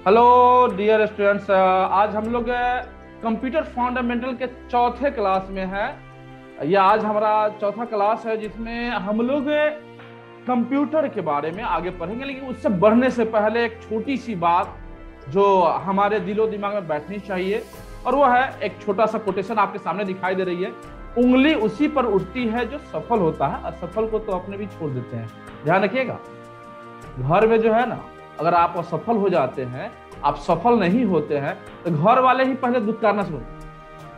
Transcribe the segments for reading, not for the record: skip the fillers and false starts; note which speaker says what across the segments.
Speaker 1: Hello dear students, आज हम लोग कंप्यूटर फंडामेंटल के चौथे क्लास में है। यह आज हमारा चौथा क्लास है जिसमें हम लोग कंप्यूटर के बारे में आगे पढ़ेंगे। लेकिन उससे बढ़ने से पहले एक छोटी सी बात जो हमारे दिलो दिमाग में बैठनी चाहिए, और वो है एक छोटा सा कोटेशन आपके सामने दिखाई दे रही है। उंगली उसी पर उठती है जो सफल होता है, असफल को तो अपने भी छोड़ देते हैं। ध्यान रखिएगा, घर में जो है ना, अगर आप असफल हो जाते हैं, आप सफल नहीं होते हैं, तो घर वाले ही पहले दुत्कारना शुरू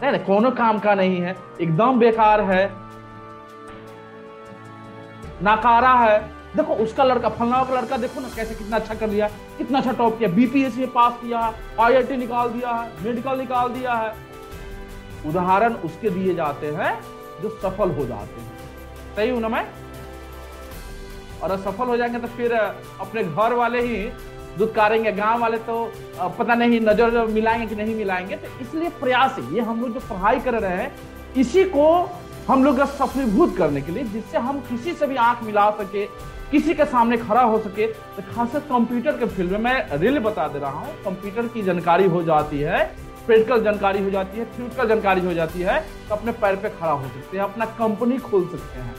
Speaker 1: नहीं, कोनो काम का नहीं है, एकदम बेकार है, नाकारा है। देखो उसका लड़का, फलना का लड़का, देखो ना कैसे कितना अच्छा कर लिया, कितना अच्छा टॉप किया, बीपीएससी में पास किया, आईआईटी निकाल दिया है, मेडिकल निकाल दिया है। उदाहरण उसके दिए जाते हैं जो सफल हो जाते हैं। सही हूं ना मैं? और असफल हो जाएंगे तो फिर अपने घर वाले ही दुत्कारेंगे, गांव वाले तो पता नहीं नजर मिलाएंगे कि नहीं मिलाएंगे। तो इसलिए प्रयास है, ये हम लोग जो पढ़ाई कर रहे हैं इसी को हम लोग सफलीभूत करने के लिए, जिससे हम किसी से भी आंख मिला सके, किसी के सामने खड़ा हो सके। तो खासकर कंप्यूटर के फील्ड में मैं रियल बता दे रहा हूँ, कंप्यूटर की जानकारी हो जाती है, प्रैक्टिकल जानकारी हो जाती है, थ्योरेटिकल जानकारी हो जाती है, तो अपने पैर पे खड़ा हो सकते हैं, अपना कंपनी खोल सकते हैं।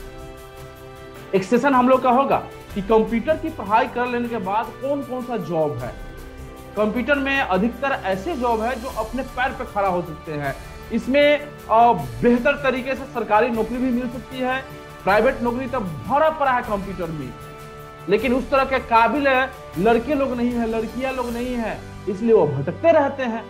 Speaker 1: एक सेशन हम लोग का होगा कि कंप्यूटर की पढ़ाई कर लेने के बाद कौन कौन सा जॉब है। कंप्यूटर में अधिकतर ऐसे जॉब है जो अपने पैर पे खड़ा हो सकते हैं। इसमें बेहतर तरीके से सरकारी नौकरी भी मिल सकती है, प्राइवेट नौकरी तो भरा पड़ा है कंप्यूटर में। लेकिन उस तरह के काबिल लड़के लोग नहीं है, लड़कियां लोग नहीं है, इसलिए वो भटकते रहते हैं।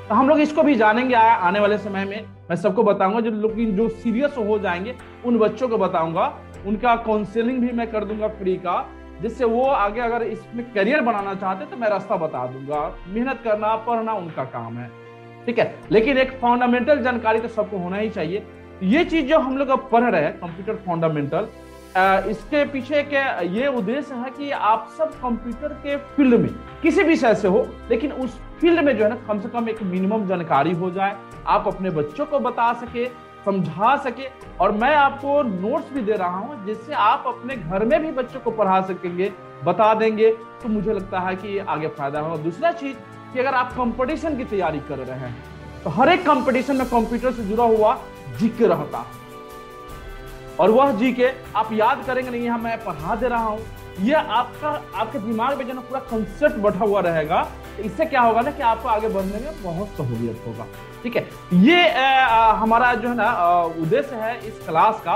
Speaker 1: तो हम लोग इसको भी जानेंगे आने वाले समय में। मैं सबको बताऊंगा, जो लोग जो सीरियस हो जाएंगे उन बच्चों को बताऊंगा, उनका काउंसलिंग भी मैं कर दूंगा फ्री का, जिससे वो आगे अगर इसमें करियर बनाना चाहते तो मैं रास्ता बता दूंगा। मेहनत करना, पढ़ना उनका काम है, ठीक है। लेकिन एक फंडामेंटल जानकारी तो सबको होना ही चाहिए। ये चीज जो हम लोग अब पढ़ रहे हैं कंप्यूटर फंडामेंटल, इसके पीछे के ये उद्देश्य है कि आप सब कंप्यूटर के फील्ड में किसी भी विषय से हो, लेकिन उस फील्ड में जो है ना कम से कम एक मिनिमम जानकारी हो जाए, आप अपने बच्चों को बता सके, समझा सके। और मैं आपको नोट्स भी दे रहा हूं जिससे आप अपने घर में भी बच्चों को पढ़ा सकेंगे, बता देंगे, तो मुझे लगता है कि आगे फायदा होगा। दूसरा चीज कि अगर आप कंपटीशन की तैयारी कर रहे हैं तो हर एक कंपटीशन में कंप्यूटर से जुड़ा हुआ जीके रहता है, और वह जीके आप याद करेंगे नहीं, मैं पढ़ा दे रहा हूं, यह आपके दिमाग में जो ना पूरा कंसेप्ट बैठा हुआ रहेगा। तो इससे क्या होगा ना कि आपको आगे बढ़ने में बहुत सहूलियत होगा, ठीक है। ये हमारा जो है ना उद्देश्य है इस क्लास का।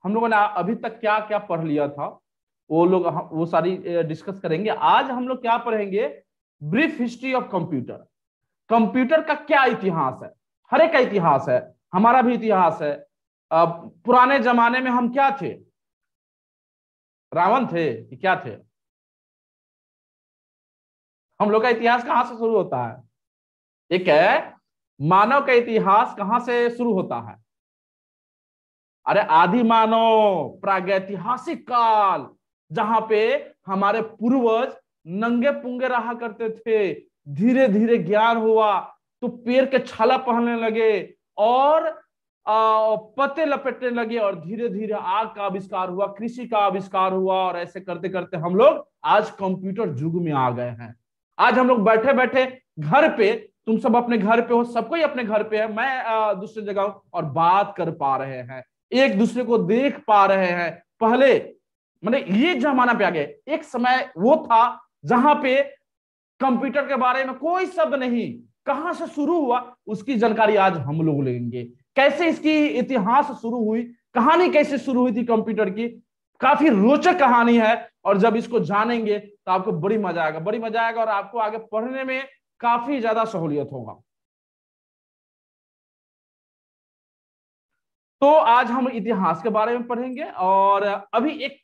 Speaker 1: हम लोगों ने अभी तक क्या क्या पढ़ लिया था वो सारी डिस्कस करेंगे। आज हम लोग क्या पढ़ेंगे? Brief history of computer. Computer का क्या इतिहास है, हर एक का इतिहास है, हमारा भी इतिहास है। पुराने जमाने में हम क्या थे? रावण थे कि क्या थे? हम लोग का इतिहास कहां से शुरू होता है? एक है मानव का इतिहास कहां से शुरू होता है? अरे आदि मानव, प्रागैतिहासिक काल, जहां पे हमारे पूर्वज नंगे पुंगे रहा करते थे, धीरे धीरे ज्ञान हुआ तो पेड़ के छाला पहनने लगे और पत्ते लपेटने लगे, और धीरे धीरे आग का आविष्कार हुआ, कृषि का आविष्कार हुआ, और ऐसे करते करते हम लोग आज कंप्यूटर युग में आ गए हैं। आज हम लोग बैठे बैठे घर पे, तुम सब अपने घर पे हो, सबको ही अपने घर पे है, मैं दूसरी जगह हूं, और बात कर पा रहे हैं, एक दूसरे को देख पा रहे हैं। पहले मतलब ये जमाना पे आ गए, एक समय वो था जहां पे कंप्यूटर के बारे में कोई शब्द नहीं, कहां से शुरू हुआ उसकी जानकारी आज हम लोग लेंगे। कैसे इसकी इतिहास शुरू हुई, कहानी कैसे शुरू हुई थी कंप्यूटर की, काफी रोचक कहानी है। और जब इसको जानेंगे तो आपको बड़ी मजा आएगा, बड़ी मजा आएगा, और आपको आगे पढ़ने में काफी ज्यादा सहूलियत होगा। तो आज हम इतिहास के बारे में पढ़ेंगे, और अभी एक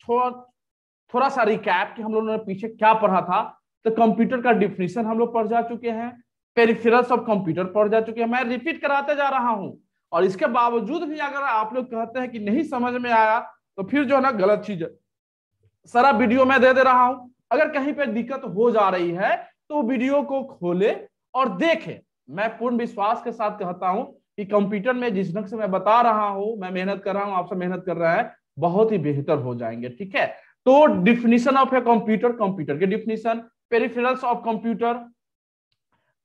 Speaker 1: थोड़ा सा रिकैप कि हम लोगों ने पीछे क्या पढ़ा था। तो कंप्यूटर का डिफिनीशन हम लोग पढ़ जा चुके हैं, पेरिफेरल्स ऑफ कंप्यूटर पढ़ जा चुके हैं, मैं रिपीट कराते जा रहा हूं। और इसके बावजूद भी अगर आप लोग कहते हैं कि नहीं समझ में आया, तो फिर जो है ना गलत चीज है। सारा वीडियो मैं दे रहा हूं, अगर कहीं पे दिक्कत हो जा रही है तो वीडियो को खोले और देखें। मैं पूर्ण विश्वास के साथ कहता हूं कि कंप्यूटर में जिस ढंग से मैं बता रहा हूं, मैं मेहनत कर रहा हूं, आपसे मेहनत कर रहा है, बहुत ही बेहतर हो जाएंगे। ठीक है, तो definition of a computer, computer के definition, peripherals of computer,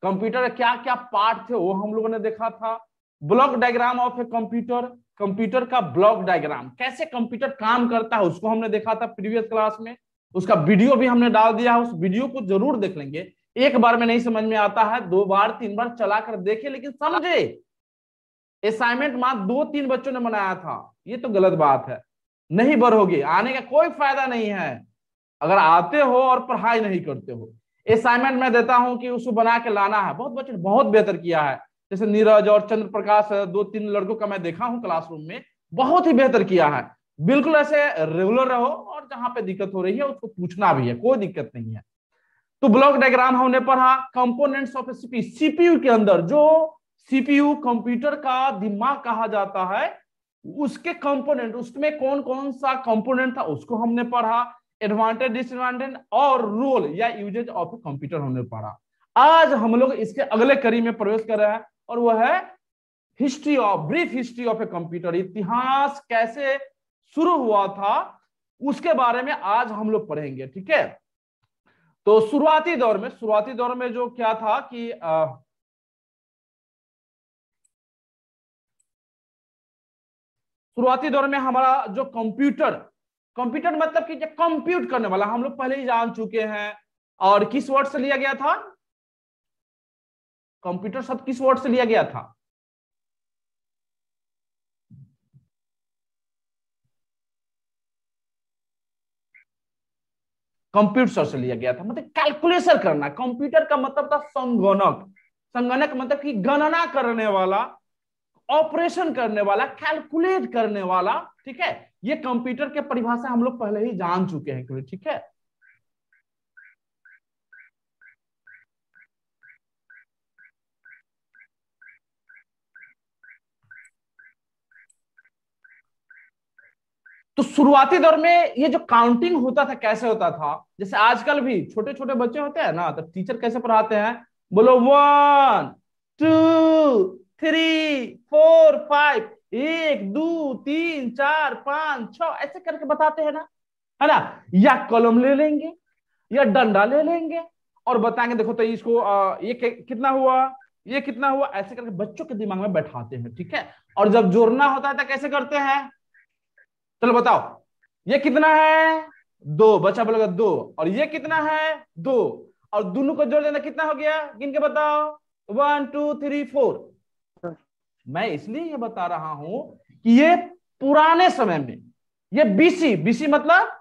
Speaker 1: computer के क्या क्या पार्ट थे वो हम लोगों ने देखा था, block diagram of a computer, computer का ब्लॉक डायग्राम, कैसे कंप्यूटर काम करता है उसको हमने देखा था प्रीवियस क्लास में, उसका वीडियो भी हमने डाल दिया है, उस वीडियो को जरूर देख लेंगे। एक बार में नहीं समझ में आता है, 2 बार 3 बार चला कर देखे लेकिन समझे। असाइनमेंट मात्र 2-3 बच्चों ने बनाया था, ये तो गलत बात है, नहीं बढ़ोगे, आने का कोई फायदा नहीं है अगर आते हो और पढ़ाई नहीं करते हो। असाइनमेंट मैं देता हूं कि उसको बना के लाना है, बहुत बच्चों ने बहुत बेहतर किया है, जैसे नीरज और चंद्र प्रकाश, 2-3 लड़कों का मैं देखा हूं क्लासरूम में, बहुत ही बेहतर किया है। बिल्कुल ऐसे रेगुलर रहो और जहां पे दिक्कत हो रही है उसको पूछना भी है, कोई दिक्कत नहीं है। तो ब्लॉक डायग्राम हमने पढ़ा, कंपोनेंट्स ऑफ सीपीयू, सीपीयू के अंदर जो सीपीयू कंप्यूटर का दिमाग कहा जाता है, उसके कंपोनेंट, उसमें कौन कौन सा कंपोनेंट था उसको हमने पढ़ा, एडवांटेज डिसएडवांटेज और रोल या यूजेज ऑफ कंप्यूटर हमने पढ़ा। आज हम लोग इसके अगले कड़ी में प्रवेश कर रहे हैं और वह है history of, brief history of a computer, इतिहास कैसे शुरू हुआ था उसके बारे में आज हम लोग पढ़ेंगे। ठीक है, तो शुरुआती दौर में जो क्या था कि शुरुआती दौर में हमारा जो कंप्यूटर, कंप्यूटर मतलब कि जो कंप्यूट करने वाला, हम लोग पहले ही जान चुके हैं। और किस वर्ड से लिया गया था कंप्यूटर शब्द, किस वर्ड से लिया गया था? कंप्यूटर से लिया गया था, मतलब कैलकुलेशन करना। कंप्यूटर का मतलब था संगणक, संगणक मतलब कि गणना करने वाला, ऑपरेशन करने वाला, कैलकुलेट करने वाला। ठीक है, ये कंप्यूटर के परिभाषा हम लोग पहले ही जान चुके हैं। ठीक है, तो शुरुआती दौर में ये जो काउंटिंग होता था कैसे होता था, जैसे आजकल भी छोटे छोटे बच्चे होते हैं ना, तो टीचर कैसे पढ़ाते हैं, बोलो 1 2 3 4 5, 1 2 3 4 5 6 ऐसे करके बताते हैं ना, है ना। या कलम ले लेंगे या डंडा ले लेंगे और बताएंगे देखो तो इसको ये कितना हुआ, ये कितना हुआ, ऐसे करके बच्चों के दिमाग में बैठाते हैं। ठीक है, और जब जोड़ना होता है तो कैसे करते हैं, चलो बताओ, ये कितना है 2, बच्चा बोलेगा 2, और ये कितना है 2, और दोनों को जोड़ देना कितना हो गया, गिन के बताओ, 1 2 3 4। मैं इसलिए ये बता रहा हूं कि ये पुराने समय में, ये बीसी, बीसी मतलब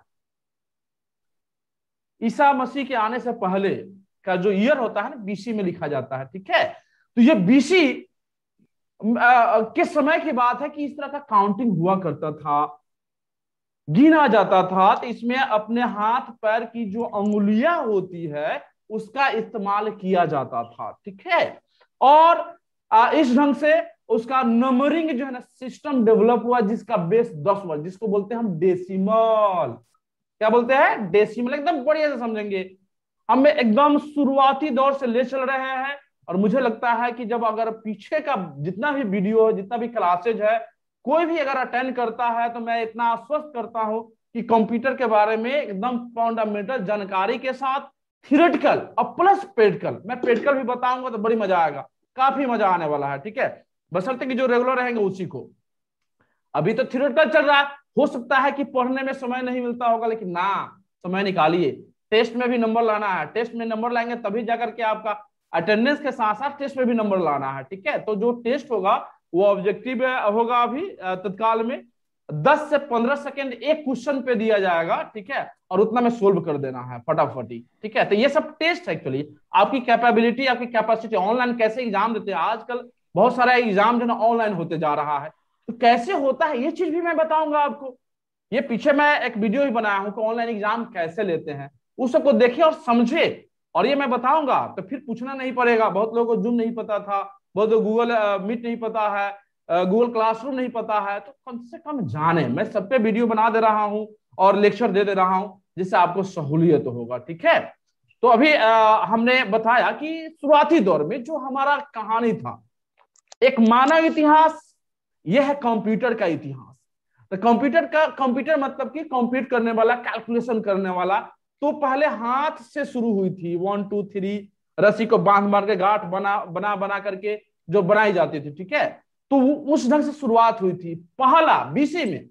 Speaker 1: ईसा मसीह के आने से पहले का जो ईयर होता है ना, बीसी में लिखा जाता है। ठीक है, तो ये बीसी के समय की बात है कि इस तरह का काउंटिंग हुआ करता था, गिना जाता था। तो इसमें अपने हाथ पैर की जो अंगुलियां होती है उसका इस्तेमाल किया जाता था। ठीक है, और इस ढंग से उसका नंबरिंग जो है ना सिस्टम डेवलप हुआ, जिसका बेस 10 हुआ, जिसको बोलते हैं हम डेसिमल। क्या बोलते हैं, डेसिमल। एकदम बढ़िया से समझेंगे, हम एकदम शुरुआती दौर से ले चल रहे हैं। और मुझे लगता है कि जब अगर पीछे का जितना भी वीडियो है, जितना भी क्लासेज है, कोई भी अगर अटेंड करता है, तो मैं इतना आश्वस्त करता हूं कि कंप्यूटर के बारे में एकदम फंडामेंटल जानकारी के साथ थियोरेटिकल और प्लस प्रैक्टिकल, मैं प्रैक्टिकल भी बताऊंगा तो बड़ी मजा आएगा, काफी मजा आने वाला है। ठीक है, बशर्ते कि जो रेगुलर रहेंगे उसी को। अभी तो थियोरेटिकल चल रहा है, हो सकता है कि पढ़ने में समय नहीं मिलता होगा, लेकिन ना, समय निकालिए, टेस्ट में भी नंबर लाना है, टेस्ट में नंबर लाएंगे तभी जाकर के आपका अटेंडेंस के साथ साथ टेस्ट में भी नंबर लाना है। ठीक है, तो जो टेस्ट होगा वो ऑब्जेक्टिव होगा, अभी तत्काल में 10 से 15 सेकंड एक क्वेश्चन पे दिया जाएगा। ठीक है, और उतना में सोल्व कर देना है फटाफटी। ठीक है, तो ये सब टेस्ट है एक्चुअली, आपकी कैपेबिलिटी, आपकी कैपेसिटी। ऑनलाइन कैसे एग्जाम देते हैं आजकल, बहुत सारा एग्जाम जो ना ऑनलाइन होते जा रहा है, तो कैसे होता है ये चीज भी मैं बताऊंगा आपको। ये पीछे मैं एक वीडियो ही बनाया हूं कि ऑनलाइन एग्जाम कैसे लेते हैं, उस सबको देखिए और समझे, और ये मैं बताऊंगा तो फिर पूछना नहीं पड़ेगा। बहुत लोगों को जूम नहीं पता था, बहुत लोग गूगल मीट नहीं पता है, गूगल क्लासरूम नहीं पता है, तो कम से कम जाने। मैं सब पे वीडियो बना दे रहा हूं और लेक्चर दे रहा हूं, जिससे आपको सहूलियत होगा। ठीक है, तो अभी हमने बताया कि शुरुआती दौर में जो हमारा कहानी था, एक मानव इतिहास, यह है कंप्यूटर का इतिहास। तो कंप्यूटर मतलब कि कंप्यूट करने वाला, कैलकुलेशन करने वाला। तो पहले हाथ से शुरू हुई थी, 1 2 3, रस्सी को बांध बांध के गांठ बना बना बना करके जो बनाई जाती थी, ठीक है। तो उस ढंग से शुरुआत हुई थी पहला बीसी में।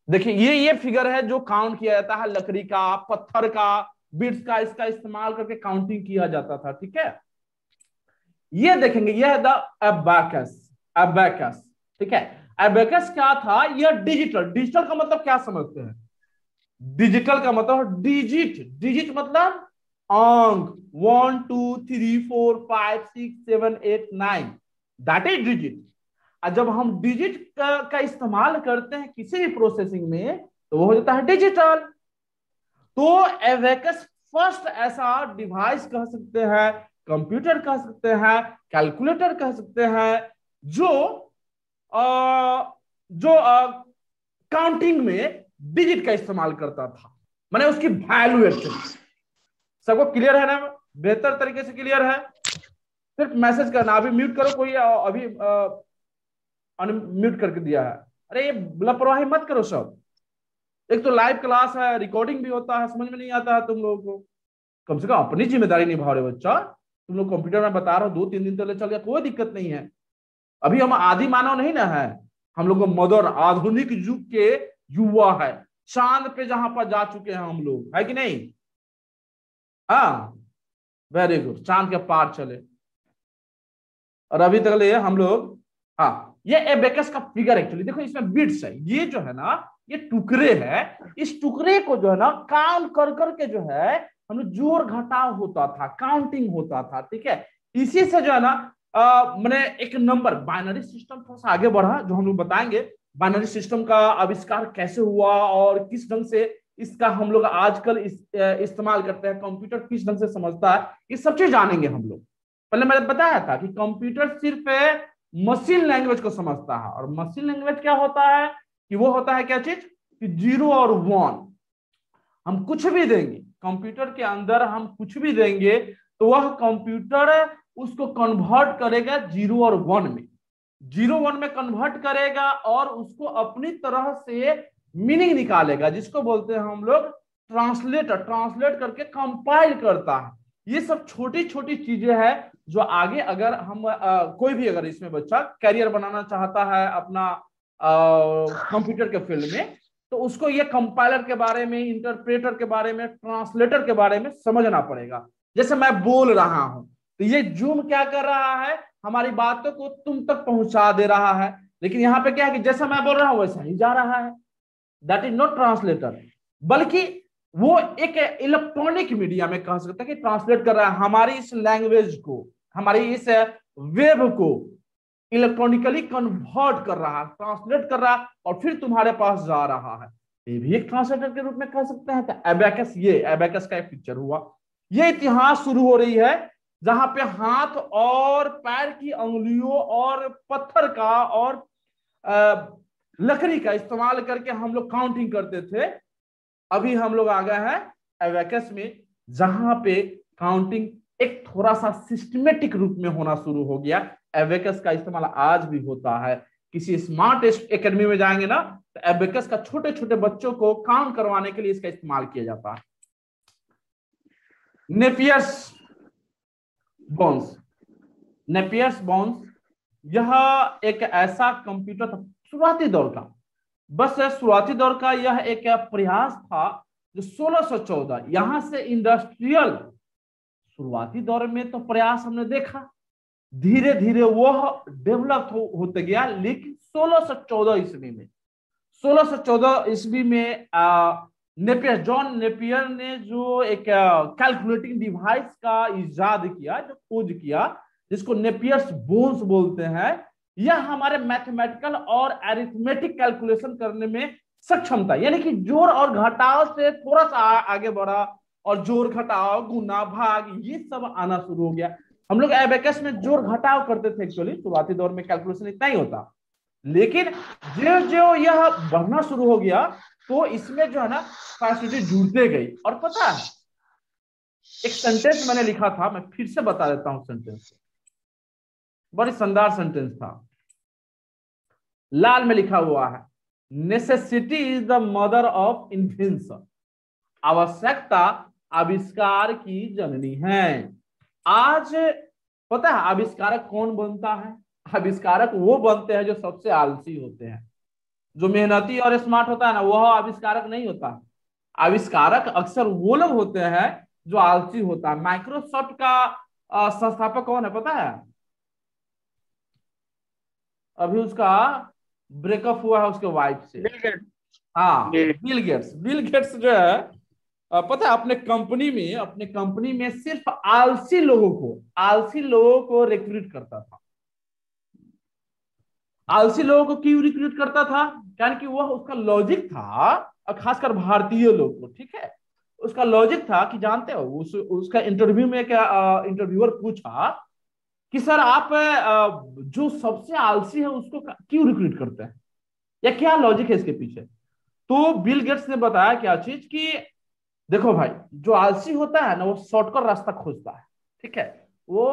Speaker 1: देखिए ये फिगर है जो काउंट किया जाता है, लकड़ी का, पत्थर का, बिट्स का, इसका इस्तेमाल करके काउंटिंग किया जाता था, ठीक है। ये देखेंगे, यह द अबैकस। अबैकस, ठीक है। अबैकस क्या था? यह डिजिटल। डिजिटल का मतलब क्या समझते हैं? डिजिटल का मतलब डिजिट। डिजिट मतलब अंक, 1 2 3 4 5 6 7 8 9, दैट इज डिजिट। और जब हम डिजिट का इस्तेमाल करते हैं किसी भी प्रोसेसिंग में, तो वो हो जाता है डिजिटल। तो एवेकस फर्स्ट ऐसा डिवाइस कह सकते हैं, कंप्यूटर कह सकते हैं, कैलकुलेटर कह सकते हैं, जो जो काउंटिंग में डिजिट का इस्तेमाल करता था, माने उसकी वैल्यूएशन। सबको क्लियर है ना? बेहतर तरीके से क्लियर है? सिर्फ मैसेज करना। अभी म्यूट करो, कोई अभी अनम्यूट करके दिया है। अरे ये लापरवाही मत करो सब। एक तो लाइव क्लास है, रिकॉर्डिंग भी होता है, समझ में नहीं आता है तुम लोगों को। कम से कम अपनी जिम्मेदारी निभा रहे हो बच्चा। तुम लोग कंप्यूटर में बता रहे हो, 2 3 दिन तो चल गया, कोई दिक्कत नहीं है। अभी हम आदि मानव नहीं ना है, हम लोग मॉडर्न आधुनिक युग के युवा है। चांद पे जहां पर जा चुके हैं हम लोग, है कि नहीं? हाँ, वेरी गुड, चांद के पार चले। और अभी तक ले हम लोग, हाँ, ये एबेकस का फिगर एक्चुअली देखो, इसमें बिट्स है। ये जो है ना, ये टुकड़े है। इस टुकड़े को जो है ना काउंट कर करके जो है हम लोग जोड़ घटाव होता था, काउंटिंग होता था, ठीक है। इसी से जो है ना मैंने एक नंबर, बाइनरी सिस्टम थोड़ा सा आगे बढ़ा, जो हम लोग बताएंगे बाइनरी सिस्टम का आविष्कार कैसे हुआ और किस ढंग से इसका हम लोग आजकल इस्तेमाल करते हैं, कंप्यूटर किस ढंग से समझता है, ये सब चीज जानेंगे हम लोग। पहले मैंने बताया था कि कंप्यूटर सिर्फ मशीन लैंग्वेज को समझता है। और मशीन लैंग्वेज क्या होता है? कि वो होता है क्या चीज? कि 0 और 1। हम कुछ भी देंगे कंप्यूटर के अंदर, हम कुछ भी देंगे तो वह कंप्यूटर उसको कन्वर्ट करेगा 0 और 1 में। 0 1 में कन्वर्ट करेगा और उसको अपनी तरह से मीनिंग निकालेगा, जिसको बोलते हैं हम लोग ट्रांसलेटर। ट्रांसलेट करके कंपाइल करता है। ये सब छोटी छोटी चीजें हैं जो आगे अगर हम कोई भी अगर इसमें बच्चा कैरियर बनाना चाहता है अपना कंप्यूटर के फील्ड में, तो उसको ये कंपाइलर के बारे में, इंटरप्रेटर के बारे में, ट्रांसलेटर के बारे में समझना पड़ेगा। जैसे मैं बोल रहा हूं तो ये जूम क्या कर रहा है? हमारी बातों को तुम तक पहुंचा दे रहा है। लेकिन यहां पे क्या है कि जैसा मैं बोल रहा हूं वैसा ही जा रहा है। दैट इज नॉट ट्रांसलेटर, बल्कि वो एक इलेक्ट्रॉनिक मीडिया में कह सकते हैं कि ट्रांसलेट कर रहा है हमारी इस लैंग्वेज को, हमारी इस वेब को इलेक्ट्रॉनिकली कन्वर्ट कर रहा है, ट्रांसलेट कर रहा है और फिर तुम्हारे पास जा रहा है। ये भी एक ट्रांसलेटर के रूप में कह सकते हैं। एबेकस, ये एबेकस का एक पिक्चर हुआ। ये इतिहास शुरू हो रही है जहां पे हाथ और पैर की अंगुलियों और पत्थर का और लकड़ी का इस्तेमाल करके हम लोग काउंटिंग करते थे। अभी हम लोग आ गए हैं एबेकस में, जहां पे काउंटिंग एक थोड़ा सा सिस्टमेटिक रूप में होना शुरू हो गया। एबेकस का इस्तेमाल आज भी होता है। किसी स्मार्ट एकेडमी में जाएंगे ना, तो एबेकस का छोटे छोटे बच्चों को काउंट करवाने के लिए इसका इस्तेमाल किया जाता है। Napier's bones. नेपियर्स बोन्स, यह एक ऐसा कंप्यूटर था शुरुआती दौर का। बस शुरुआती दौर का यह एक प्रयास था जो 1614 यहां से इंडस्ट्रियल, शुरुआती दौर में तो प्रयास हमने देखा, धीरे धीरे वह डेवलप होते गया। लेकिन 1614 ईस्वी में, 1614 ईस्वी में नेपियर, जॉन नेपियर ने जो एक कैलकुलेटिंग डिवाइस का इजाद किया, जो खोज किया, जिसको नेपियर्स बोन्स बोलते हैं, यह हमारे मैथमेटिकल और अरिथमेटिक कैलकुलेशन करने में सक्षम था। यानी कि जोड़ और घटाव से थोड़ा सा आगे बढ़ा और जोड़ घटाव, गुना, भाग, ये सब आना शुरू हो गया। हम लोग एबेकस में जोड़ घटाव करते थे एक्चुअली, शुरुआती दौर में कैलकुलेशन इतना ही होता। लेकिन जो जो यह बढ़ना शुरू हो गया तो इसमें जो है ना फैसिलिटी जुड़ते गई। और पता है, एक सेंटेंस मैंने लिखा था, मैं फिर से बता देता हूं सेंटेंस। बड़ी शानदार सेंटेंस था, लाल में लिखा हुआ है, necessity is the mother of invention, आवश्यकता आविष्कार की जननी है। आज पता है आविष्कारक कौन बनता है? आविष्कारक वो बनते हैं जो सबसे आलसी होते हैं। जो मेहनती और स्मार्ट होता है ना, वह आविष्कारक नहीं होता। आविष्कारक अक्सर वो लोग होते हैं जो आलसी होता है। माइक्रोसॉफ्ट का संस्थापक कौन है पता है? अभी उसका ब्रेकअप हुआ है उसके वाइफ से।
Speaker 2: Bill Gates.
Speaker 1: हाँ, बिल गेट्स। बिल गेट्स जो है पता है अपने कंपनी में सिर्फ आलसी लोगों को रिक्रूट करता था। आलसी लोगों को क्यों रिक्रूट करता था? कारण कि वह उसका लॉजिक था, और खासकर भारतीय लोग को, ठीक है, उसका लॉजिक था कि जानते हो उसका इंटरव्यू में क्या इंटरव्यूअर पूछा कि सर आप जो सबसे आलसी है उसको क्यों रिक्रूट करते हैं, या क्या लॉजिक है इसके पीछे? तो बिल गेट्स ने बताया क्या चीज कि देखो भाई, जो आलसी होता है ना वो शॉर्टकट रास्ता खोजता है, ठीक है। वो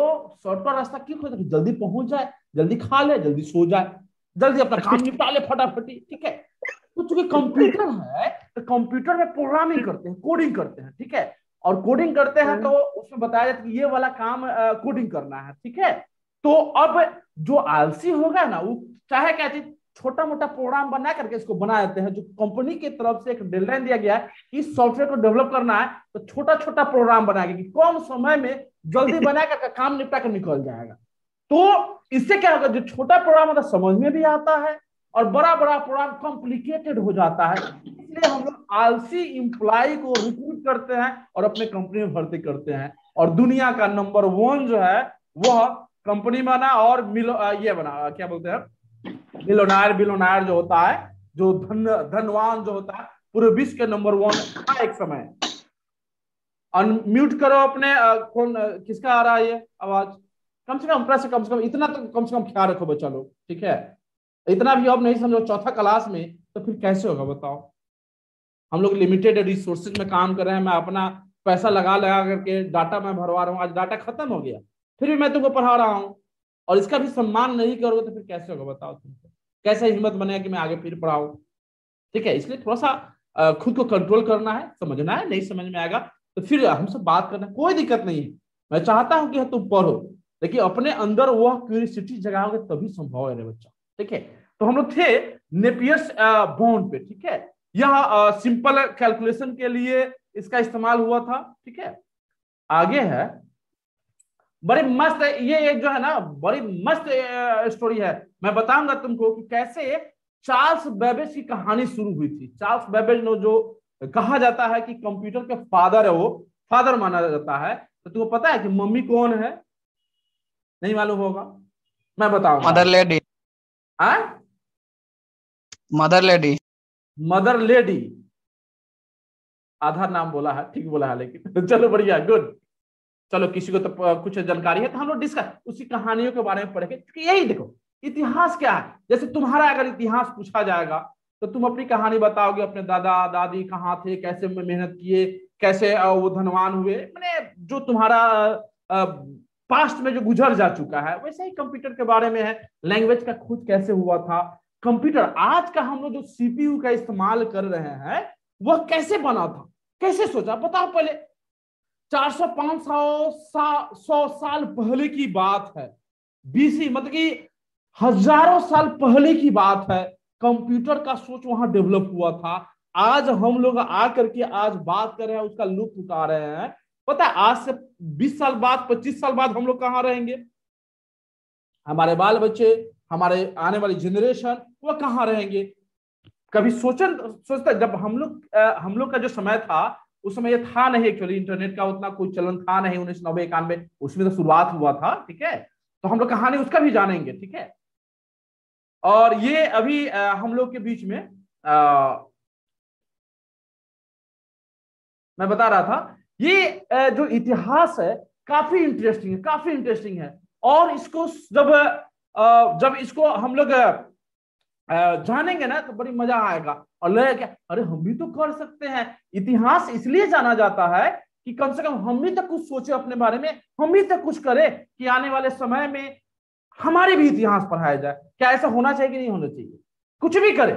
Speaker 1: शॉर्टकट रास्ता क्यों खोजता है? जल्दी पहुंच जाए, जल्दी खा ले, जल्दी सो जाए, जल्दी अपना काम निपटा ले फटाफटी, ठीक है। तो चूंकि कंप्यूटर है तो कंप्यूटर में प्रोग्रामिंग करते हैं, कोडिंग करते हैं, ठीक है। और कोडिंग करते हैं तो उसमें बताया जाता है कि ये वाला काम कोडिंग करना है, ठीक है। तो अब जो आलसी होगा ना वो चाहे क्या चीज छोटा मोटा प्रोग्राम बना करके इसको बना देते हैं। जो कंपनी की तरफ से एक डेडलाइन दिया गया है इस सॉफ्टवेयर को डेवलप करना है, तो छोटा छोटा प्रोग्राम बनाएगा कि कम समय में जल्दी बना करके काम निपटा कर निकल जाएगा। तो इससे क्या होगा, जो छोटा प्रोग्राम होता है समझ में भी आता है, और बड़ा बड़ा प्रोग्राम कॉम्प्लिकेटेड हो जाता है। इसलिए हम लोग आलसी इंप्लॉय को रिक्रूट करते हैं और अपने कंपनी में भर्ती करते हैं। और दुनिया का नंबर 1 जो है वह कंपनी बना, और ये बना क्या बोलते हैं, बिलोनायर जो होता है, जो धनवान जो होता है, पूरे विश्व के नंबर 1 था एक समय। अनम्यूट करो अपने कौन किसका आ रहा है ये आवाज? कम से कम इतना तो कम से कम ख्याल रखो बच्चा लोग, ठीक है। इतना भी अब नहीं समझो चौथा क्लास में, तो फिर कैसे होगा बताओ? हम लोग लिमिटेड रिसोर्सेज में काम कर रहे हैं। मैं अपना पैसा लगा करके डाटा मैं भरवा रहा हूँ, आज डाटा खत्म हो गया, फिर भी मैं तुमको पढ़ा रहा हूँ, और इसका भी सम्मान नहीं करोगे तो फिर कैसे होगा बताओ? तुमको कैसे हिम्मत बनेगा कि मैं आगे फिर पढ़ाऊँ? ठीक है, इसलिए थोड़ा सा खुद को कंट्रोल करना है, समझना है। नहीं समझ में आएगा तो फिर हमसे बात करना, कोई दिक्कत नहीं है। मैं चाहता हूं कि तुम पढ़ो, लेकिन अपने अंदर वह क्यूरियोसिटी जगाओगे तभी संभव है रे बच्चा, ठीक है। तो हम लोग थे नेपियर्स बॉन्ड पे, ठीक है। यह सिंपल कैलकुलेशन के लिए इसका इस्तेमाल हुआ था, ठीक है। आगे है बड़ी मस्त, ये एक जो है ना बड़ी मस्त स्टोरी है। मैं बताऊंगा तुमको कि कैसे चार्ल्स बेबेज की कहानी शुरू हुई थी। चार्ल्स बेबेज ने जो कहा जाता है कि कंप्यूटर के फादर है, वो फादर माना जाता है। तो तुमको पता है कि मम्मी कौन है? नहीं मालूम होगा, मैं बताऊंगा।
Speaker 2: Mother lady. Mother lady.
Speaker 1: Mother lady, आधा नाम बोला है, ठीक बोला है, लेकिन चलो बढ़िया, गुड। चलो किसी को तो कुछ जानकारी है तो हम लोग डिस्कस उसी कहानियों के बारे में पढ़ेंगे, क्योंकि यही देखो इतिहास क्या है। जैसे तुम्हारा अगर इतिहास पूछा जाएगा तो तुम अपनी कहानी बताओगे, अपने दादा दादी कहाँ थे, कैसे मेहनत किए, कैसे वो धनवान हुए, मैंने जो तुम्हारा पास्ट में जो गुजर जा चुका है। वैसे ही कंप्यूटर के बारे में है, लैंग्वेज का खोज कैसे हुआ था, कंप्यूटर आज का हम लोग जो सीपीयू का इस्तेमाल कर रहे हैं वह कैसे बना था, कैसे सोचा, बताओ पहले। 400-500 साल पहले की बात है, बीसी, मतलब कि हजारों साल पहले की बात है। कंप्यूटर का सोच वहां डेवलप हुआ था। आज हम लोग आकर के आज बात कर रहे हैं, उसका लुत्फ उठा रहे हैं। पता है आज से 20 साल बाद, 25 साल बाद हम लोग कहां रहेंगे? हमारे बाल बच्चे, हमारे आने वाली जनरेशन, वो कहां रहेंगे? कभी सोचता जब हम लोग का जो समय था उस समय ये था नहीं, एक्चुअली इंटरनेट का उतना कोई चलन था नहीं। 1990-91 उसमें तो शुरुआत हुआ था, ठीक है। तो हम लोग कहानी उसका भी जानेंगे, ठीक है। और ये अभी हम लोग के बीच में मैं बता रहा था, ये जो इतिहास है काफी इंटरेस्टिंग है। और इसको जब इसको हम लोग जानेंगे ना तो बड़ी मजा आएगा, और लगेगा क्या अरे हम भी तो कर सकते हैं। इतिहास इसलिए जाना जाता है कि कम से कम हम भी तक कुछ सोचे अपने बारे में, हम भी तक कुछ करें कि आने वाले समय में हमारे भी इतिहास पढ़ाया जाए। क्या ऐसा होना चाहिए कि नहीं होना चाहिए? कुछ भी करे,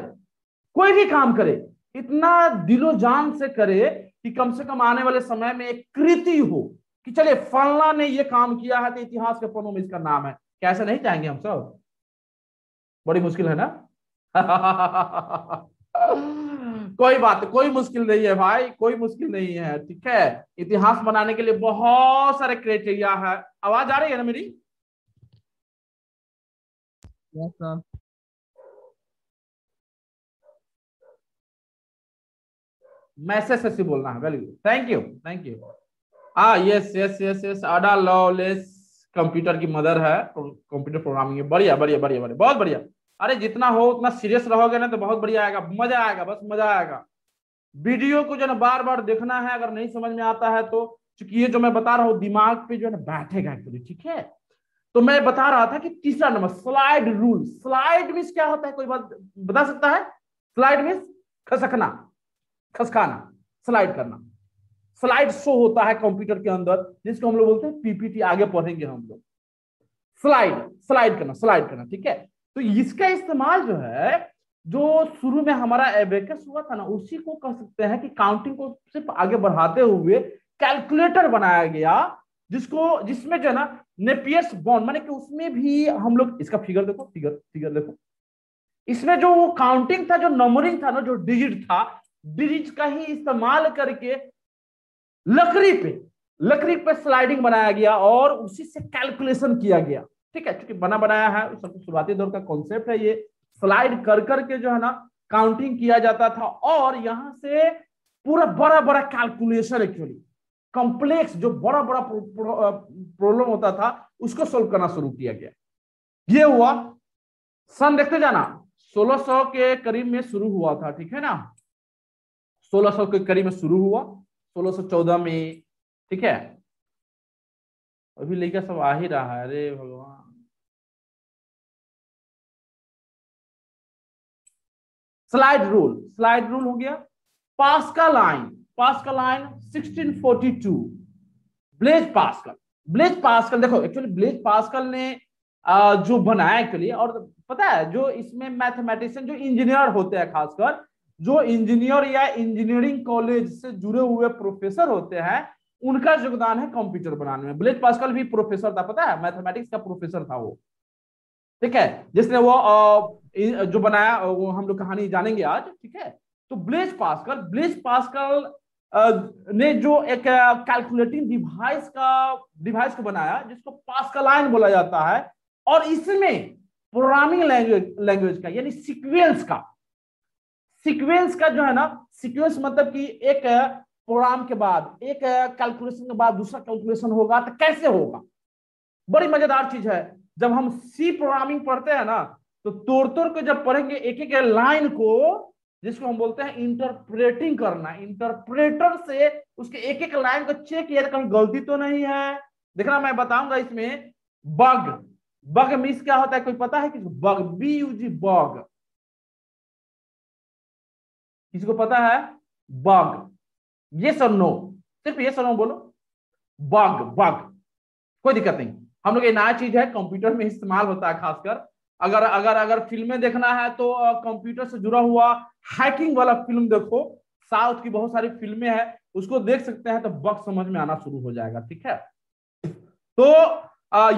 Speaker 1: कोई भी काम करे, इतना दिलो जान से करे कि कम से कम आने वाले समय में एक कृति हो कि चलिए फलना ने ये काम किया है तो इतिहास के पन्नों में इसका नाम है। क्या ऐसा नहीं चाहेंगे हम सब? बड़ी मुश्किल है ना? कोई बात, कोई मुश्किल नहीं है भाई, कोई मुश्किल नहीं है, ठीक है। इतिहास बनाने के लिए बहुत सारे क्राइटेरिया है। आवाज आ रही है ना मेरी?
Speaker 2: Yes sir.
Speaker 1: मैसेज से बोलना है। Very good, thank you, thank you. Yes yes yes yes, Ada Lovelace computer की मदर है, कंप्यूटर प्रोग्रामिंग है। बढ़िया बढ़िया बढ़िया बढ़िया, बहुत बढ़िया। अरे जितना हो उतना सीरियस रहोगे ना तो बहुत बढ़िया आएगा, मजा आएगा, बस मजा आएगा। वीडियो को जो है बार बार देखना है, अगर नहीं समझ में आता है तो, क्योंकि ये जो मैं बता रहा हूँ दिमाग पे जो है ना बैठेगा एक्चुअली, ठीक है। तो मैं बता रहा था कि तीसरा number slide rule. Slide means क्या होता है, कोई बात बता सकता है? स्लाइड मीन्स खसकना, खसकाना, स्लाइड करना। स्लाइड शो होता है कंप्यूटर के अंदर, जिसको हम लोग बोलते हैं पीपीटी, आगे पढ़ेंगे हम लोग। स्लाइड, स्लाइड करना, स्लाइड करना, ठीक है। तो इसका इस्तेमाल जो है, जो शुरू में हमारा एबेकस हुआ था ना, उसी को कह सकते हैं कि काउंटिंग को सिर्फ आगे बढ़ाते हुए कैलकुलेटर बनाया गया, जिसमें जो है ना नेपियर्स बॉन्ड, माने कि उसमें भी हम लोग, इसका फिगर देखो, फिगर फिगर देखो, इसमें जो काउंटिंग था, जो नंबरिंग था ना, जो डिजिट था, डिजिट का ही इस्तेमाल करके लकड़ी पे स्लाइडिंग बनाया गया और उसी से कैलकुलेशन किया गया, ठीक है। क्योंकि बना बनाया है, सबसे शुरुआती दौर का कॉन्सेप्ट है ये। स्लाइड कर करके जो है ना काउंटिंग किया जाता था, और यहां से पूरा बड़ा बड़ा कैलकुलेशन, एक्चुअली कॉम्प्लेक्स जो बड़ा बड़ा प्रॉब्लम होता था, उसको सोल्व करना शुरू किया गया। ये हुआ, सन देखते जाना, 1600 के करीब में शुरू हुआ था, ठीक है ना। 1600 के करीब में शुरू हुआ, 1614 में, ठीक है। अभी लड़का सब आ ही रहा है, अरे भगवान। स्लाइड रूल, स्लाइड रूल हो गया। Pascal line, pascal line 1642, Blaise Pascal. Blaise Pascal देखो, एक्चुअली ब्लेज पास्कल ने जो बनाया एक्चुअली, और पता है जो इसमें मैथमेटिशियन, जो इंजीनियर होते हैं, खासकर जो इंजीनियर या इंजीनियरिंग कॉलेज से जुड़े हुए प्रोफेसर होते हैं, उनका योगदान है कंप्यूटर बनाने में। ब्लेज पास्कल भी प्रोफेसर था, पता है, मैथमेटिक्स का प्रोफेसर था वो, ठीक है, जिसने वो जो बनाया, वो हम लोग कहानी जानेंगे आज, ठीक है। तो ब्लेज पास्कल ने जो एक कैलकुलेटिंग डिवाइस को बनाया, जिसको पास्कलाइन बोला जाता है। और इसमें प्रोग्रामिंग लैंग्वेज का, यानी सीक्वेंस का जो है ना, सीक्वेंस मतलब कि एक प्रोग्राम के बाद, एक कैलकुलेशन के बाद दूसरा कैलकुलेशन होगा तो कैसे होगा। बड़ी मजेदार चीज है। जब हम सी प्रोग्रामिंग पढ़ते हैं ना, तो तोड़ तोड़ के जब पढ़ेंगे एक एक लाइन को, जिसको हम बोलते हैं इंटरप्रेटिंग करना, इंटरप्रेटर से उसके एक एक लाइन को चेक किया, कहीं गलती तो नहीं है। देखना, मैं बताऊंगा इसमें। बग, बग मीन्स क्या होता है, कोई पता है किसी को? बग, BUG, बग, किसी को पता है? बग, ये सर नो, सिर्फ ये सर नो बोलो। बग, बग, कोई दिक्कत नहीं। हम लोग ये नया चीज है, कंप्यूटर में इस्तेमाल होता है खासकर। अगर अगर अगर फिल्में देखना है तो कंप्यूटर से जुड़ा हुआ हैकिंग वाला फिल्म देखो, साउथ की बहुत सारी फिल्में हैं, उसको देख सकते हैं, तो बग समझ में आना शुरू हो जाएगा, ठीक है। तो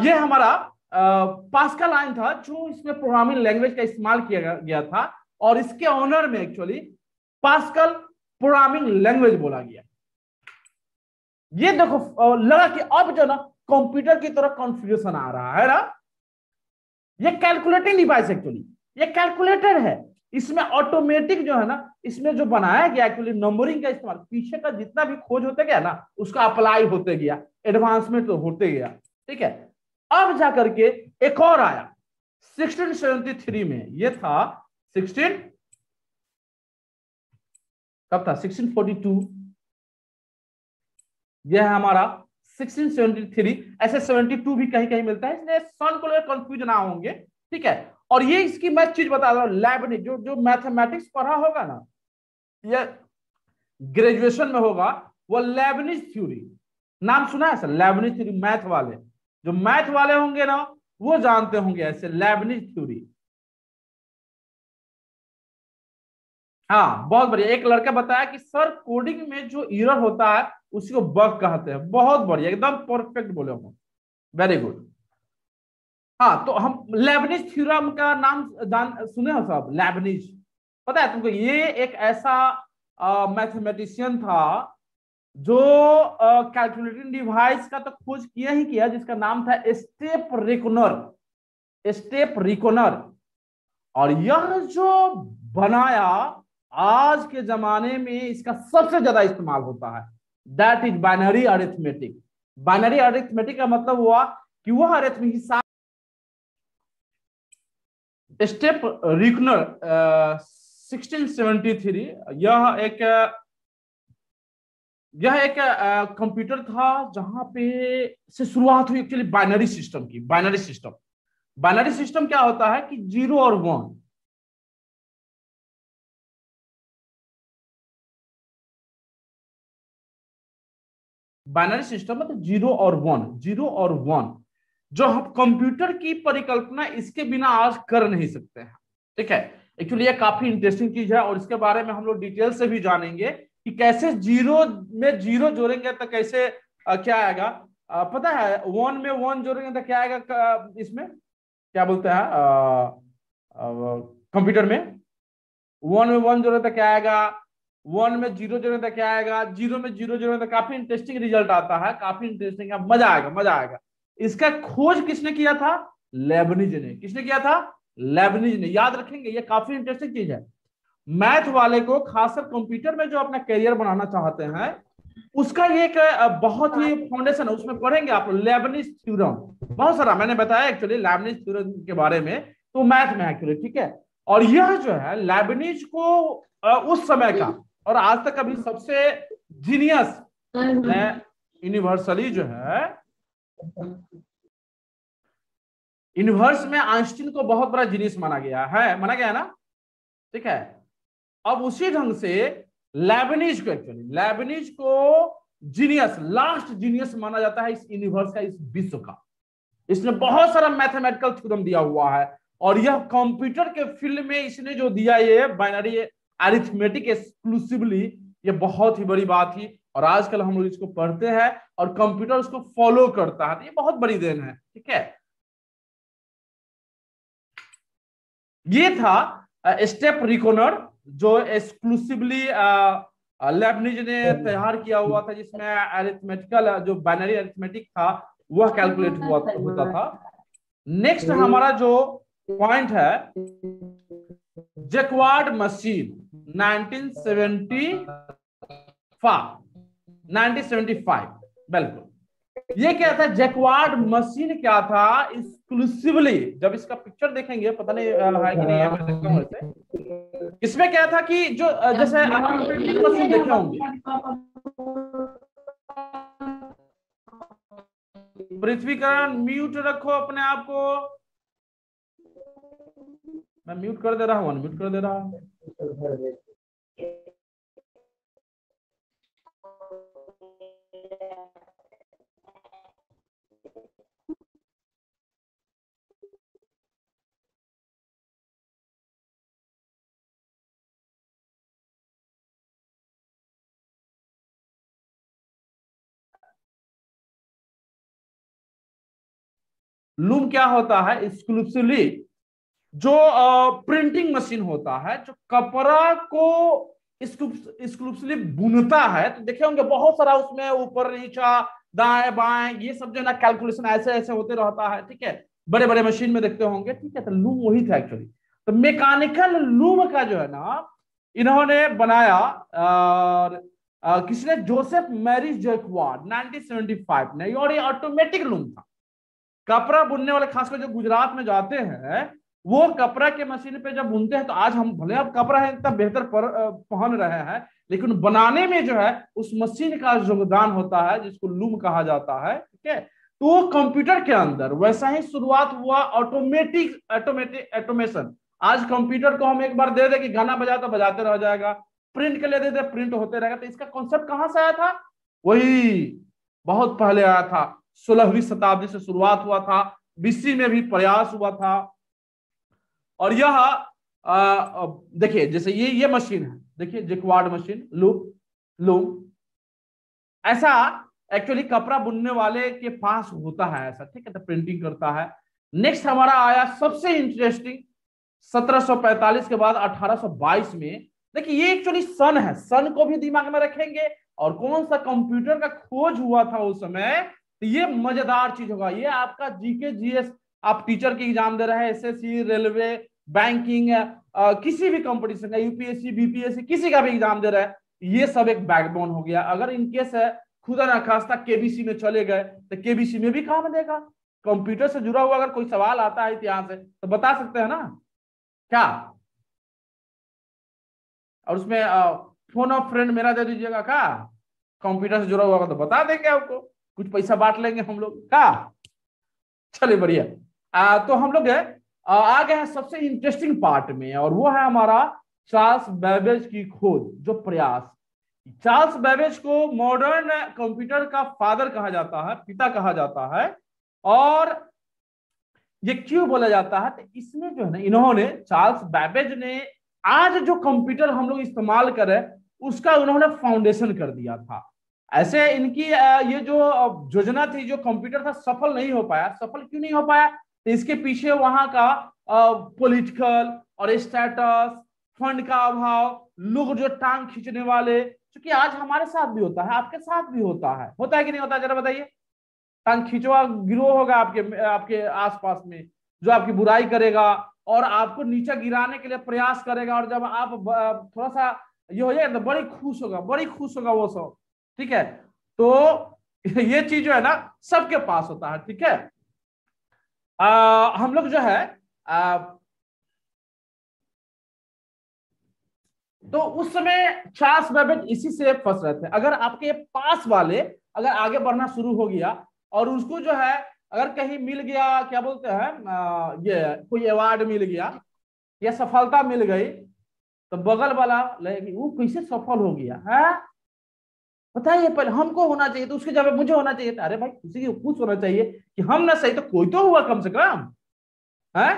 Speaker 1: ये हमारा पास्कल लाइन था, जो इसमें प्रोग्रामिंग लैंग्वेज का इस्तेमाल किया गया था, और इसके ऑनर में एक्चुअली पास्कल प्रोग्रामिंग लैंग्वेज बोला गया। ये देखो, लगा कि अब जो ना कंप्यूटर की तरह कॉन्फ़िगरेशन आ रहा है ना। ये कैलकुलेटिंग डिवाइस एक्चुअली, ये कैलकुलेटर है। इसमें ऑटोमेटिक जो है ना, इसमें जो बनाया गया एक्चुअली नंबरिंग का इस्तेमाल, पीछे का जितना भी खोज होते गया ना, उसका अप्लाई होते गया, एडवांसमेंट तो होते गया, ठीक है। अब जाकर के एक और आया 1673 में, ये था 16, कब था? 1642, यह है हमारा 1673। ऐसे 72 भी कहीं कहीं मिलता है, इसलिए सन को लेकर कंफ्यूज ना होंगे, ठीक है। और ये इसकी मैं चीज बता रहा हूं, लैबनिज, जो जो मैथमेटिक्स पढ़ा होगा ना, ये ग्रेजुएशन में होगा, वो लैबनिज थ्योरी, नाम सुना है सर? लैबनिज थ्योरी, मैथ वाले, जो मैथ वाले होंगे ना, वो जानते होंगे ऐसे लेबनिज थ्योरी। हाँ बहुत बढ़िया। एक लड़का बताया कि सर कोडिंग में जो एरर होता है उसी को बग कहते हैं। बहुत बढ़िया, एकदम परफेक्ट बोले हो, वेरी गुड। हाँ तो हम लेबनिज थ्योरम का नाम जान सुने हो सब? लेबनिज पता है तुमको? ये एक ऐसा मैथमेटिशियन था जो कैलकुलेटिंग डिवाइस का तो खोज किया ही किया, जिसका नाम था स्टेप रिकोनर। स्टेप रिकोनर। और यह जो बनाया, आज के जमाने में इसका सबसे ज्यादा इस्तेमाल होता है, that is binary arithmetic. Binary arithmetic का मतलब हुआ कि वह अरिथमेटिक स्टेप रिकनर 1673। यह एक कंप्यूटर था जहां पे से शुरुआत हुई एक्चुअली बाइनरी सिस्टम की। बाइनरी सिस्टम, बाइनरी सिस्टम क्या होता है कि 0 और 1। बाइनरी सिस्टम मतलब 0 और 1, 0 और 1, जो हम कंप्यूटर की परिकल्पना इसके बिना आज कर नहीं सकते हैं। ठीक है, एक्चुअली ये काफी इंटरेस्टिंग चीज है और इसके बारे में हम लोग डिटेल से भी जानेंगे कि कैसे जीरो में जीरो जोड़ेंगे तो कैसे क्या आएगा। पता है 1 में 1 जोड़ेंगे तो क्या आएगा? इसमें क्या बोलते हैं कंप्यूटर में 1 में 1 जोड़े तो क्या आएगा, 1 में 0 जोड़े तो क्या आएगा, 0 में 0 जोड़े तो काफी इंटरेस्टिंग रिजल्ट आता है। काफी इंटरेस्टिंग है, मजा आएगा, मजा आएगा। इसका खोज किसने किया था? लेबनिज ने। किसने किया था? लेबनिज ने। याद रखेंगे, ये काफी इंटरेस्टिंग चीज है। मैथ वाले को, खासकर कंप्यूटर में जो अपना करियर बनाना चाहते हैं, उसका ये एक बहुत ही फाउंडेशन है, उसमें पढ़ेंगे आप लेबनिज थ्योरम। बहुत सारा मैंने बताया एक्चुअली लेबनिज थ्योरम के बारे में, तो मैथ में एक्चुअली। ठीक है, और यह जो है लेबनिज को उस समय का और आज तक अभी सबसे जीनियस यूनिवर्सली जो है, यूनिवर्स में आइंस्टीन को बहुत बड़ा जीनियस माना गया है, माना गया ना। ठीक है, अब उसी ढंग से लेबनिज को, एक्चुअली लेबनिज को जीनियस, लास्ट जीनियस माना जाता है इस यूनिवर्स का, इस विश्व का। इसने बहुत सारा मैथमेटिकल थ्योरम दिया हुआ है और यह कंप्यूटर के फील्ड में इसने जो दिया ये बाइनरी अरिथमेटिक एक्सक्लूसिवली, ये बहुत ही बड़ी बात थी। और आजकल हम लोग इसको पढ़ते हैं और कंप्यूटर उसको फॉलो करता है, तो ये बहुत बड़ी देन है। ठीक है, ये था स्टेप रिकोनर जो एक्सक्लूसिवली लेबनिज ने तैयार किया हुआ था, जिसमें अरिथमेटिकल जो बाइनरी अरिथमेटिक था वह कैलकुलेट होता था। नेक्स्ट हमारा जो पॉइंट है, जैक्वार्ड मशीन 1975, बिल्कुल। ये क्या था? जैक्वार्ड मशीन क्या था? एक्सक्लूसिवली, जब इसका पिक्चर देखेंगे, पता नहीं है कि नहीं है, मैं देखता हूं इसे। इसमें क्या था कि जो जैसे आप प्रिंटिंग मशीन देखे होंगे, पृथ्वीकरण म्यूट रखो अपने आप को, मैं म्यूट कर दे रहा हूँ, अनम्यूट कर दे रहा हूँ। लूम क्या होता है? एक्सक्लूसिवली जो प्रिंटिंग मशीन होता है, जो कपड़ा को एक्सक्लूसिवली बुनता है। तो देखे होंगे बहुत सारा उसमें ऊपर नीचा दाएं बाएं ये सब जो है ना, कैलकुलेशन ऐसे ऐसे होते रहता है। ठीक है, बड़े बड़े मशीन में देखते होंगे। ठीक है, तो लूम वही था एक्चुअली। तो मैकेनिकल लूम का जो है ना, इन्होंने बनाया और किसने? जोसेफ मैरी जैक्वार्ड 1975 ने। और ये ऑटोमेटिक लूम था। कपड़ा बुनने वाले खासकर जो गुजरात में जाते हैं, वो कपड़ा के मशीन पे जब बुनते हैं, तो आज हम भले अब कपड़ा है इतना बेहतर पहन रहे हैं, लेकिन बनाने में जो है उस मशीन का योगदान होता है, जिसको लूम कहा जाता है। ठीक है, तो वो कंप्यूटर के अंदर वैसा ही शुरुआत हुआ, ऑटोमेशन। आज कंप्यूटर को हम एक बार दे दे कि गाना बजा तो बजाते रह जाएगा, प्रिंट के लिए दे दे प्रिंट होते रहेगा। तो इसका कॉन्सेप्ट कहां से आया था? वही बहुत पहले आया था, 16वीं शताब्दी से शुरुआत हुआ था बीसी में भी प्रयास हुआ था। और यह देखिए जैसे ये मशीन है, देखिए जैक्वार्ड मशीन, लूप लूम, ऐसा एक्चुअली कपड़ा बुनने वाले के पास होता है ऐसा, ठीक है, तो प्रिंटिंग करता है। नेक्स्ट हमारा आया सबसे इंटरेस्टिंग 1745 के बाद 1822 में। देखिए ये एक्चुअली सन है, सन को भी दिमाग में रखेंगे और कौन सा कंप्यूटर का खोज हुआ था उस समय, तो ये मजेदार चीज होगा। ये आपका जीके जीएस, आप टीचर की एग्जाम दे रहे हैं, एसएससी, रेलवे, बैंकिंग, किसी भी कंपटीशन का, यूपीएससी, बीपीएससी, किसी का भी एग्जाम दे रहे हैं, ये सब एक बैकबोन हो गया। अगर इनकेस है खुदा ना खास्ता केबीसी में चले गए तो केबीसी में भी काम देगा। कंप्यूटर से जुड़ा हुआ अगर कोई सवाल आता है इतिहास से तो बता सकते हैं ना क्या, और उसमें फोन ऑफ फ्रेंड मेरा दे दीजिएगा क्या, कंप्यूटर से जुड़ा हुआ होगा तो बता देंगे आपको, कुछ पैसा बांट लेंगे हम लोग क्या। चलिए बढ़िया। तो हम लोग आ गए हैं सबसे इंटरेस्टिंग पार्ट में, और वो है हमारा चार्ल्स बेबेज की खोज, जो प्रयास। चार्ल्स बेबेज को मॉडर्न कंप्यूटर का फादर कहा जाता है, पिता कहा जाता है। और ये क्यों बोला जाता है, तो इसमें जो है ना, इन्होंने, चार्ल्स बेबेज ने आज जो कंप्यूटर हम लोग इस्तेमाल कर रहे हैं उसका उन्होंने फाउंडेशन कर दिया था। ऐसे इनकी ये जो योजना थी, जो कंप्यूटर था, सफल नहीं हो पाया। सफल क्यों नहीं हो पाया, तो इसके पीछे वहां का पॉलिटिकल और स्टेटस, फंड का अभाव, लोग जो टांग खींचने वाले, क्योंकि आज हमारे साथ भी होता है, आपके साथ भी होता है कि नहीं होता, जरा बताइए। टांग खींचवा गिरोह होगा आपके आपके आसपास में, जो आपकी बुराई करेगा और आपको नीचे गिराने के लिए प्रयास करेगा, और जब आप थोड़ा सा ये हो जाए तो बड़ी खुश होगा वो सब, ठीक है। तो ये चीज जो है ना सबके पास होता है, ठीक है। हम लोग जो है तो उस समय चार्ल्स बेबेज इसी से फंस रहे थे। अगर आपके पास वाले अगर आगे बढ़ना शुरू हो गया और उसको जो है अगर कहीं मिल गया, क्या बोलते हैं, ये कोई अवार्ड मिल गया या सफलता मिल गई, तो बगल वाला लगेगी वो कैसे सफल हो गया है, बताइए, पहले हमको होना चाहिए, तो उसके जवाब मुझे होना चाहिए। अरे भाई किसी को कुछ होना चाहिए कि हम ना सही तो कोई तो हुआ कम से कम है।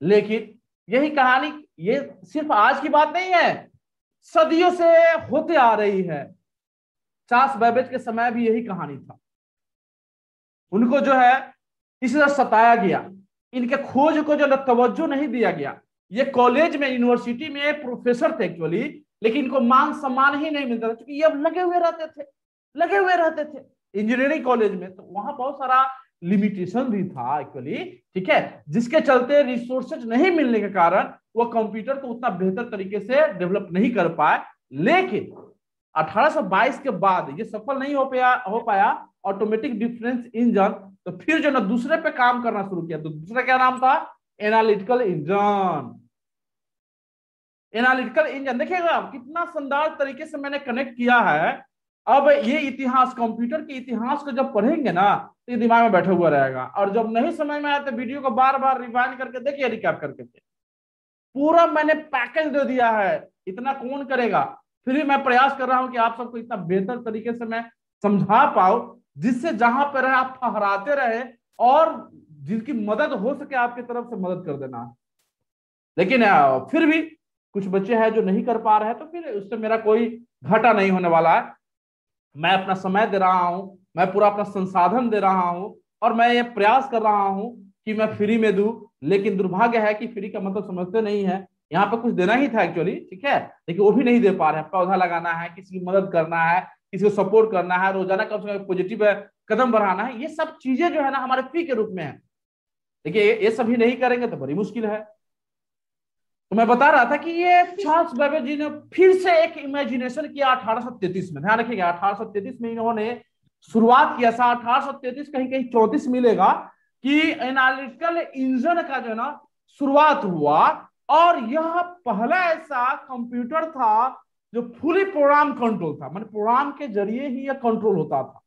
Speaker 1: लेकिन यही कहानी, ये सिर्फ आज की बात नहीं है, सदियों से होते आ रही है। चार्ल्स बेबेज के समय भी यही कहानी था। उनको जो है इस तरह सताया गया, इनके खोज को जो तवज्जो नहीं दिया गया। ये कॉलेज में, यूनिवर्सिटी में प्रोफेसर थे एक्चुअली, लेकिन इनको मान सम्मान ही नहीं मिलता था, क्योंकि ये लगे हुए रहते थे इंजीनियरिंग कॉलेज में, तो वहां बहुत सारा लिमिटेशन भी था एक्चुअली, ठीक है, जिसके चलते रिसोर्सेज नहीं मिलने के कारण वो कंप्यूटर को उतना बेहतर तरीके से डेवलप नहीं कर पाए। लेकिन 1822 के बाद ये सफल नहीं हो पाया ऑटोमेटिक डिफरेंस इंजन, तो फिर जो ना दूसरे पे काम करना शुरू किया। तो दूसरा क्या नाम था, एनालिटिकल इंजन। एनालिटिकल इंजन देखिएगा आप कितना शानदार तरीके से मैंने कनेक्ट किया है। अब ये इतिहास, कंप्यूटर के इतिहास को जब पढ़ेंगे ना तो ये दिमाग में बैठा हुआ रहेगा, और जब नहीं समझ में आया तो वीडियो को बार बार रिवाइंड करके देखिए, रिकैप करके। पूरा मैंने पैकेज दे दिया है, इतना कौन करेगा। फिर भी मैं प्रयास कर रहा हूं कि आप सबको इतना बेहतर तरीके से मैं समझा पाऊं, जिससे जहां पर रहे आप फहराते रहे, और जिनकी मदद हो सके आपकी तरफ से मदद कर देना। लेकिन फिर भी कुछ बच्चे हैं जो नहीं कर पा रहे हैं, तो फिर उससे मेरा कोई घाटा नहीं होने वाला है। मैं अपना समय दे रहा हूं, मैं पूरा अपना संसाधन दे रहा हूं, और मैं ये प्रयास कर रहा हूं कि मैं फ्री में दूं। लेकिन दुर्भाग्य है कि फ्री का मतलब समझते नहीं है। यहाँ पे कुछ देना ही था एक्चुअली, ठीक है, लेकिन वो भी नहीं दे पा रहे हैं। पौधा लगाना है, किसी की मदद करना है, किसी को सपोर्ट करना है, रोजाना कम से कम पॉजिटिव कदम बढ़ाना है, ये सब चीजें जो है ना हमारे फ्री के रूप में है। देखिए ये सभी नहीं करेंगे तो बड़ी मुश्किल है। तो मैं बता रहा था कि ये चार्ल्स बेबेज जी ने फिर से एक इमेजिनेशन किया 1833 में। ध्यान रखिएगा 1833 में इन्होंने शुरुआत किया था। 1833 कहीं कहीं 34 मिलेगा कि एनालिटिकल इंजन का जो है ना शुरुआत हुआ, और यह पहला ऐसा कंप्यूटर था जो फुली प्रोग्राम कंट्रोल था, मतलब प्रोग्राम के जरिए ही यह कंट्रोल होता था,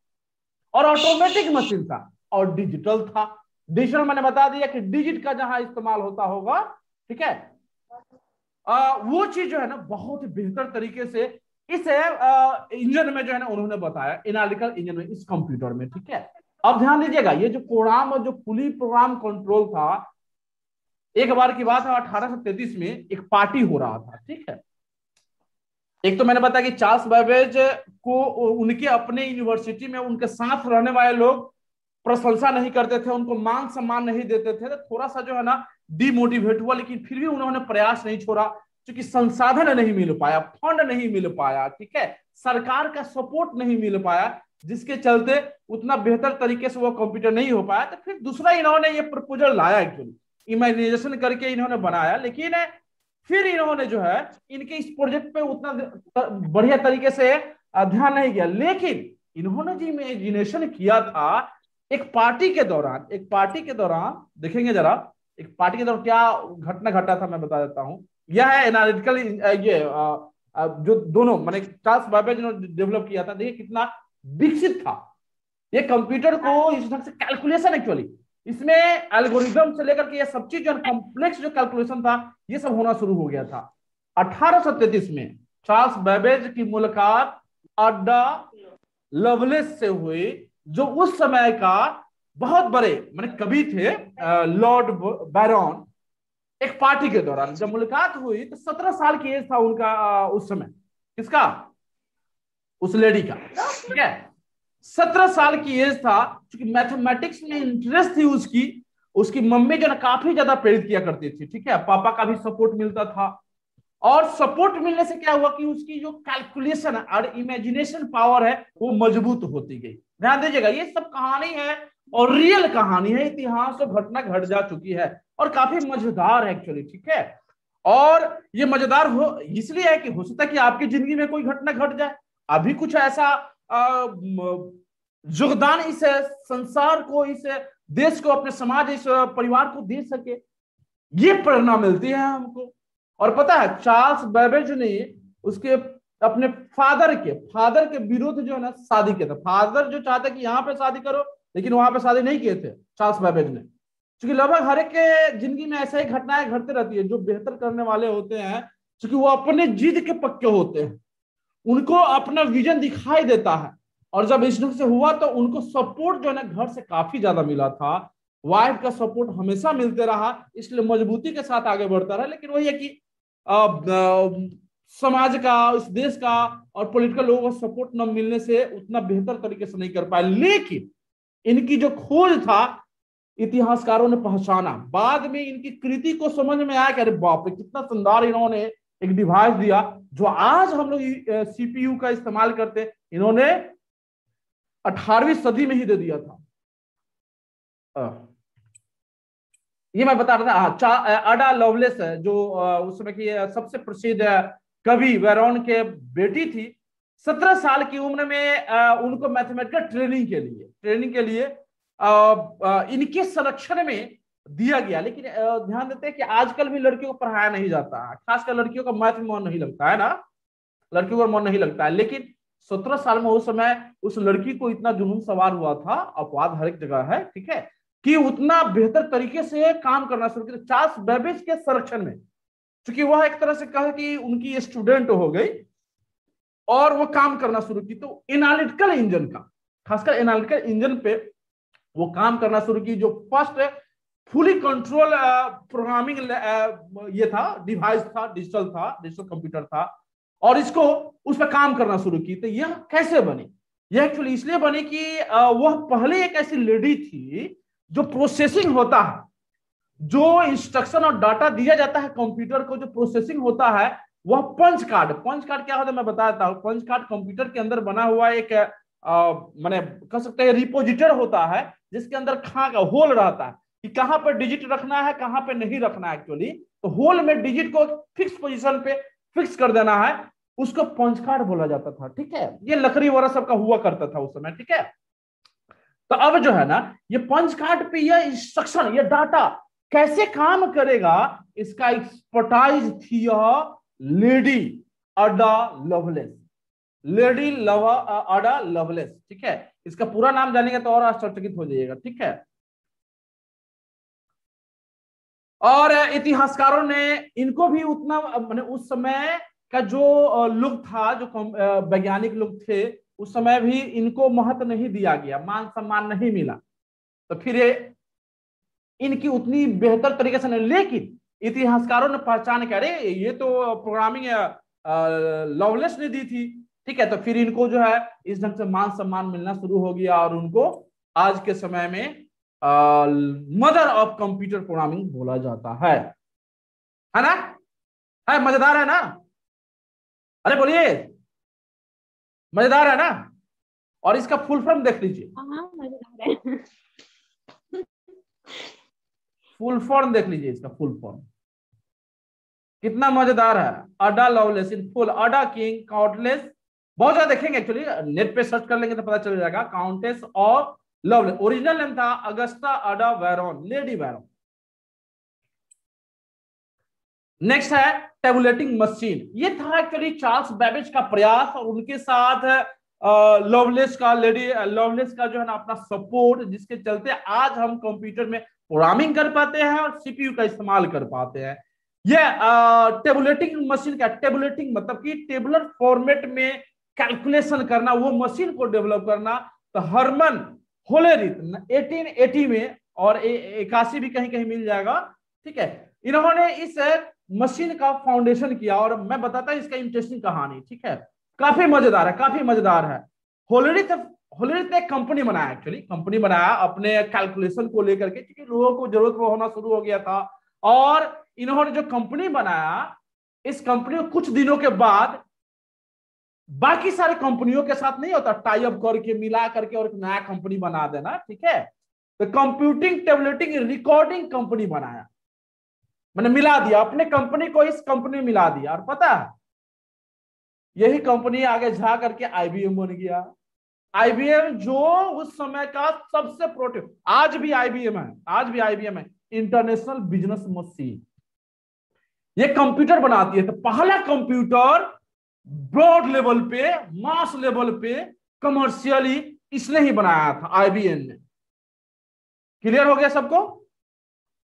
Speaker 1: और ऑटोमेटिक मशीन था, और डिजिटल था। डिजिटल मैंने बता दिया कि डिजिट का जहां इस्तेमाल होता होगा, ठीक है, वो चीज जो है ना बहुत ही बेहतर तरीके से इस इंजन में जो है ना उन्होंने बताया, एनालिटिकल इंजन में, इस कंप्यूटर में, ठीक है। अब ध्यान दीजिएगा, ये जो प्रोग्राम और जो पुली प्रोग्राम कंट्रोल था, एक बार की बात है 1833 में एक पार्टी हो रहा था, ठीक है। एक तो मैंने बताया कि चार्ल्स बैबेज को उनके अपने यूनिवर्सिटी में उनके साथ रहने वाले लोग प्रशंसा नहीं करते थे, उनको मान सम्मान नहीं देते थे, तो थोड़ा सा जो है ना डिमोटिवेट हुआ, लेकिन फिर भी उन्होंने प्रयास नहीं छोड़ा, क्योंकि संसाधन नहीं मिल पाया, फंड नहीं मिल पाया, ठीक है, सरकार का सपोर्ट नहीं मिल पाया, जिसके चलते उतना बेहतर तरीके से वो कंप्यूटर नहीं हो पाया। तो फिर दूसरा इन्होंने ये प्रपोजल लाया, एक्चुअली इमेजिनेशन करके इन्होंने बनाया, लेकिन फिर इन्होंने जो है इनके इस प्रोजेक्ट पे उतना बढ़िया तरीके से ध्यान नहीं किया। लेकिन इन्होंने जो इमेजिनेशन किया था एक पार्टी के दौरान, एक पार्टी के दौरान देखेंगे जरा, एक पार्टी के दौरान क्या घटना घटा था मैं बता देता हूं। यह है एनालिटिकल, ये जो दोनों मैंने चार्ल्स बैबेज ने डेवलप किया था, देखिए कितना विकसित था ये कंप्यूटर को इस ढंग से कैलकुलेशन, एक्चुअली इसमें एल्गोरिथम से लेकर के ये सब चीज जो कॉम्प्लेक्स जो कैलकुलेशन था ये सब होना शुरू हो गया था। 1833 में चार्ल्स बैबेज की मुलाकात अड्डा लवलेस से हुई, जो उस समय का बहुत बड़े माने कवि थे, लॉर्ड बैरन। एक पार्टी के दौरान जब मुलाकात हुई तो 17 साल की एज था उनका उस समय, किसका, उस लेडी का, ठीक है, 17 साल की एज था। क्योंकि मैथमेटिक्स में इंटरेस्ट थी उसकी, उसकी मम्मी जो ना काफी ज्यादा प्रेरित किया करती थी, ठीक है, पापा का भी सपोर्ट मिलता था, और सपोर्ट मिलने से क्या हुआ कि उसकी जो कैलकुलेशन और इमेजिनेशन पावर है वो मजबूत होती गई। ध्यान दीजिएगा, ये सब कहानी है और रियल कहानी है, इतिहास और घटना घट जा चुकी है और काफी मजेदार है एक्चुअली, ठीक है। और ये मजेदार हो इसलिए है कि हो सकता है कि आपकी जिंदगी में कोई घटना घट जाए, अभी कुछ ऐसा योगदान इस संसार को, इस देश को, अपने समाज, इस परिवार को दे सके, ये प्रेरणा मिलती है हमको। और पता है चार्ल्स बैबेज ने उसके अपने फादर के विरुद्ध जो है ना शादी किया था। फादर जो चाहते कि यहाँ पे शादी करो, लेकिन वहां पे शादी नहीं किए थे चार्ल्स बैबेज ने, क्योंकि लगभग हर एक के जिंदगी में ऐसा ही घटनाएं घटती रहती है। जो बेहतर करने वाले होते हैं, क्योंकि वो अपने जिद के पक्के होते हैं, उनको अपना विजन दिखाई देता है, और जब इस ढंग से हुआ तो उनको सपोर्ट जो है ना घर से काफी ज्यादा मिला था, वाइफ का सपोर्ट हमेशा मिलते रहा, इसलिए मजबूती के साथ आगे बढ़ता रहा। लेकिन वही है कि समाज का, इस देश का और पॉलिटिकल लोगों का सपोर्ट न मिलने से उतना बेहतर तरीके से नहीं कर पाए। लेकिन इनकी जो खोज था इतिहासकारों ने पहचाना, बाद में इनकी कृति को समझ में आया कि अरे बाप रे कितना शानदार इन्होंने एक डिवाइस दिया जो आज हम लोग सीपीयू का इस्तेमाल करते, इन्होंने 18वीं सदी में ही दे दिया था। ये मैं बता रहा था, अडा लवलेस है जो उस समय की सबसे प्रसिद्ध कवि बैरन के बेटी थी। 17 साल की उम्र में उनको मैथमेटिकल ट्रेनिंग के लिए इनके संरक्षण में दिया गया। लेकिन ध्यान देते हैं कि आजकल भी लड़कियों को पढ़ाया नहीं जाता है, खासकर लड़कियों का मैथ में मन नहीं लगता है ना, लड़कियों का मन नहीं लगता है। लेकिन 17 साल में उस समय उस लड़की को इतना जुनून सवार हुआ था, अपवाद हर एक जगह है, ठीक है, कि उतना बेहतर तरीके से काम करना शुरू किया चार्ल्स बैबेज के संरक्षण में, क्योंकि वह एक तरह से कहा कि उनकी स्टूडेंट हो गई और वो काम करना शुरू की। तो एनालिटिकल इंजन का, खासकर एनालिटिकल इंजन पे वो काम करना शुरू की, जो फर्स्ट फुली कंट्रोल प्रोग्रामिंग ये था, डिवाइस था, डिजिटल कंप्यूटर था, और इसको उस पर काम करना शुरू की। तो यह कैसे बनी? यह एक्चुअली इसलिए बनी कि वह पहले एक ऐसी लेडी थी जो प्रोसेसिंग होता है, जो इंस्ट्रक्शन और डाटा दिया जाता है कंप्यूटर को, जो प्रोसेसिंग होता है वह पंच कार्ड क्या होता है मैं बताता हूं। पंच कार्ड कंप्यूटर के अंदर बना हुआ एक माने कह सकते हैं रिपोजिटर होता है, जिसके अंदर होल रहता है कि कहां पर डिजिट रखना है, कहां पर नहीं रखना है। एक्चुअली तो होल में डिजिट को फिक्स पोजीशन पे फिक्स कर देना है, उसको पंच कार्ड बोला जाता था, ठीक है। ये लकड़ी वगैरह सबका हुआ करता था उस समय, ठीक है। तो अब जो है ना ये पंच कार्ड पे यह इंस्ट्रक्शन, ये डाटा कैसे काम करेगा, इसका एक्सपर्टाइज थी यह लेडी अडा लवलेस, ठीक है। इसका पूरा नाम जानेंगे तो और आश्चर्यचकित हो जाइएगा, ठीक है। और इतिहासकारों ने इनको भी उतना, मैंने उस समय का जो लोग था, जो वैज्ञानिक लोग थे, उस समय भी इनको महत्व नहीं दिया गया, मान सम्मान नहीं मिला, तो फिर इनकी उतनी बेहतर तरीके से नहीं। लेकिन इतिहासकारों ने पहचान के, अरे ये तो प्रोग्रामिंग लवलेस ने दी थी, ठीक है, तो फिर इनको जो है इस ढंग से मान सम्मान मिलना शुरू हो गया और उनको आज के समय में मदर ऑफ कंप्यूटर प्रोग्रामिंग बोला जाता है ना? है मजेदार है ना? अरे बोलिए, मजेदार है ना? और इसका फुल फॉर्म देख लीजिए,
Speaker 2: हाँ मजेदार है।
Speaker 1: फुल फॉर्म देख लीजिए, इसका फुल फॉर्म कितना मजेदार है। Ada Lovelace in full, Ada King countess, बहुत ज्यादा देखेंगे एक्चुअली, नेट पे सर्च कर लेंगे तो पता चल जाएगा। Countess of loveless, original name था अगस्ता अडा वैरोन, लेडी वैरोन। नेक्स्ट है टेबुलेटिंग मशीन, ये था एक्चुअली चार्ल्स बेबेज का प्रयास और उनके साथ लवलेस का, लेडी लवलेस का जो है ना अपना सपोर्ट, जिसके चलते आज हम कंप्यूटर में प्रोग्रामिंग कर पाते हैं और सीपीयू का इस्तेमाल कर पाते हैं। ये टेबुलेटिंग मशीन का, टेबुलेटिंग मतलब कि टेबुलर फॉर्मेट में कैलकुलेशन करना, वो मशीन को डेवलप करना। तो हरमन होलेरिथ 1880 में, और 81 भी कहीं कहीं मिल जाएगा, ठीक है, इन्होंने इस मशीन का फाउंडेशन किया। और मैं बताता हूं इसका इंटरेस्टिंग कहानी, ठीक है, काफी मजेदार है, काफी मजेदार है। होलेरिथ ने एक कंपनी बनाया, एक्चुअली कंपनी बनाया अपने कैलकुलेशन को लेकर के, क्योंकि लोगों को जरूरत होना शुरू हो गया था। और इन्होंने जो कंपनी बनाया, इस कंपनी को कुछ दिनों के बाद बाकी सारी कंपनियों के साथ नहीं होता टाई अप करके, मिला करके और एक नया कंपनी बना देना, ठीक है, तो कंप्यूटिंग टेबलेटिंग रिकॉर्डिंग कंपनी बनाया, मैंने मिला दिया अपने कंपनी को, इस कंपनी में मिला दिया। और पता है यही कंपनी आगे जा करके आईबीएम बन गया। आईबीएम जो उस समय का सबसे प्रोटिव, आज भी आईबीएम है, आज भी आईबीएम है, इंटरनेशनल बिजनेस मशीन, ये कंप्यूटर बनाती है। तो पहला कंप्यूटर ब्रॉड लेवल पे, मास लेवल पे, कमर्शियली इसने ही बनाया था, आईबीएम ने। क्लियर हो गया सबको?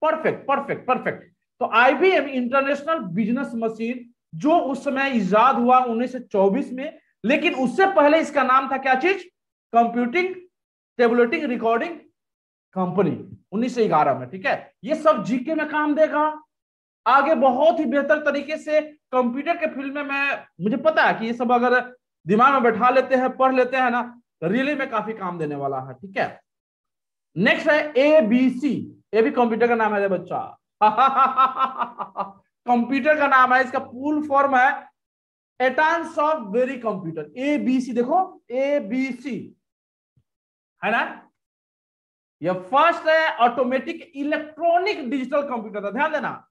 Speaker 1: Perfect perfect perfect. तो आईबीएम इंटरनेशनल बिजनेस मशीन, जो उस समय इजाद हुआ 1924 में, लेकिन उससे पहले इसका नाम था क्या चीज? कंप्यूटिंग टेबुलेटिंग रिकॉर्डिंग कंपनी, 1911 में, ठीक है। ये सब जीके में काम देगा आगे बहुत ही बेहतर तरीके से। कंप्यूटर के फील्ड में मुझे पता है कि ये सब अगर दिमाग में बैठा लेते हैं, पढ़ लेते हैं ना, तो रियली में काफी काम देने वाला है, ठीक है। नेक्स्ट है एबीसी, ये भी कंप्यूटर का नाम है बच्चा। कंप्यूटर का नाम है, इसका फुल फॉर्म है atoms of very computer, ABC. देखो एबीसी है ना, ये फर्स्ट है ऑटोमेटिक इलेक्ट्रॉनिक डिजिटल कंप्यूटर था, ध्यान देना,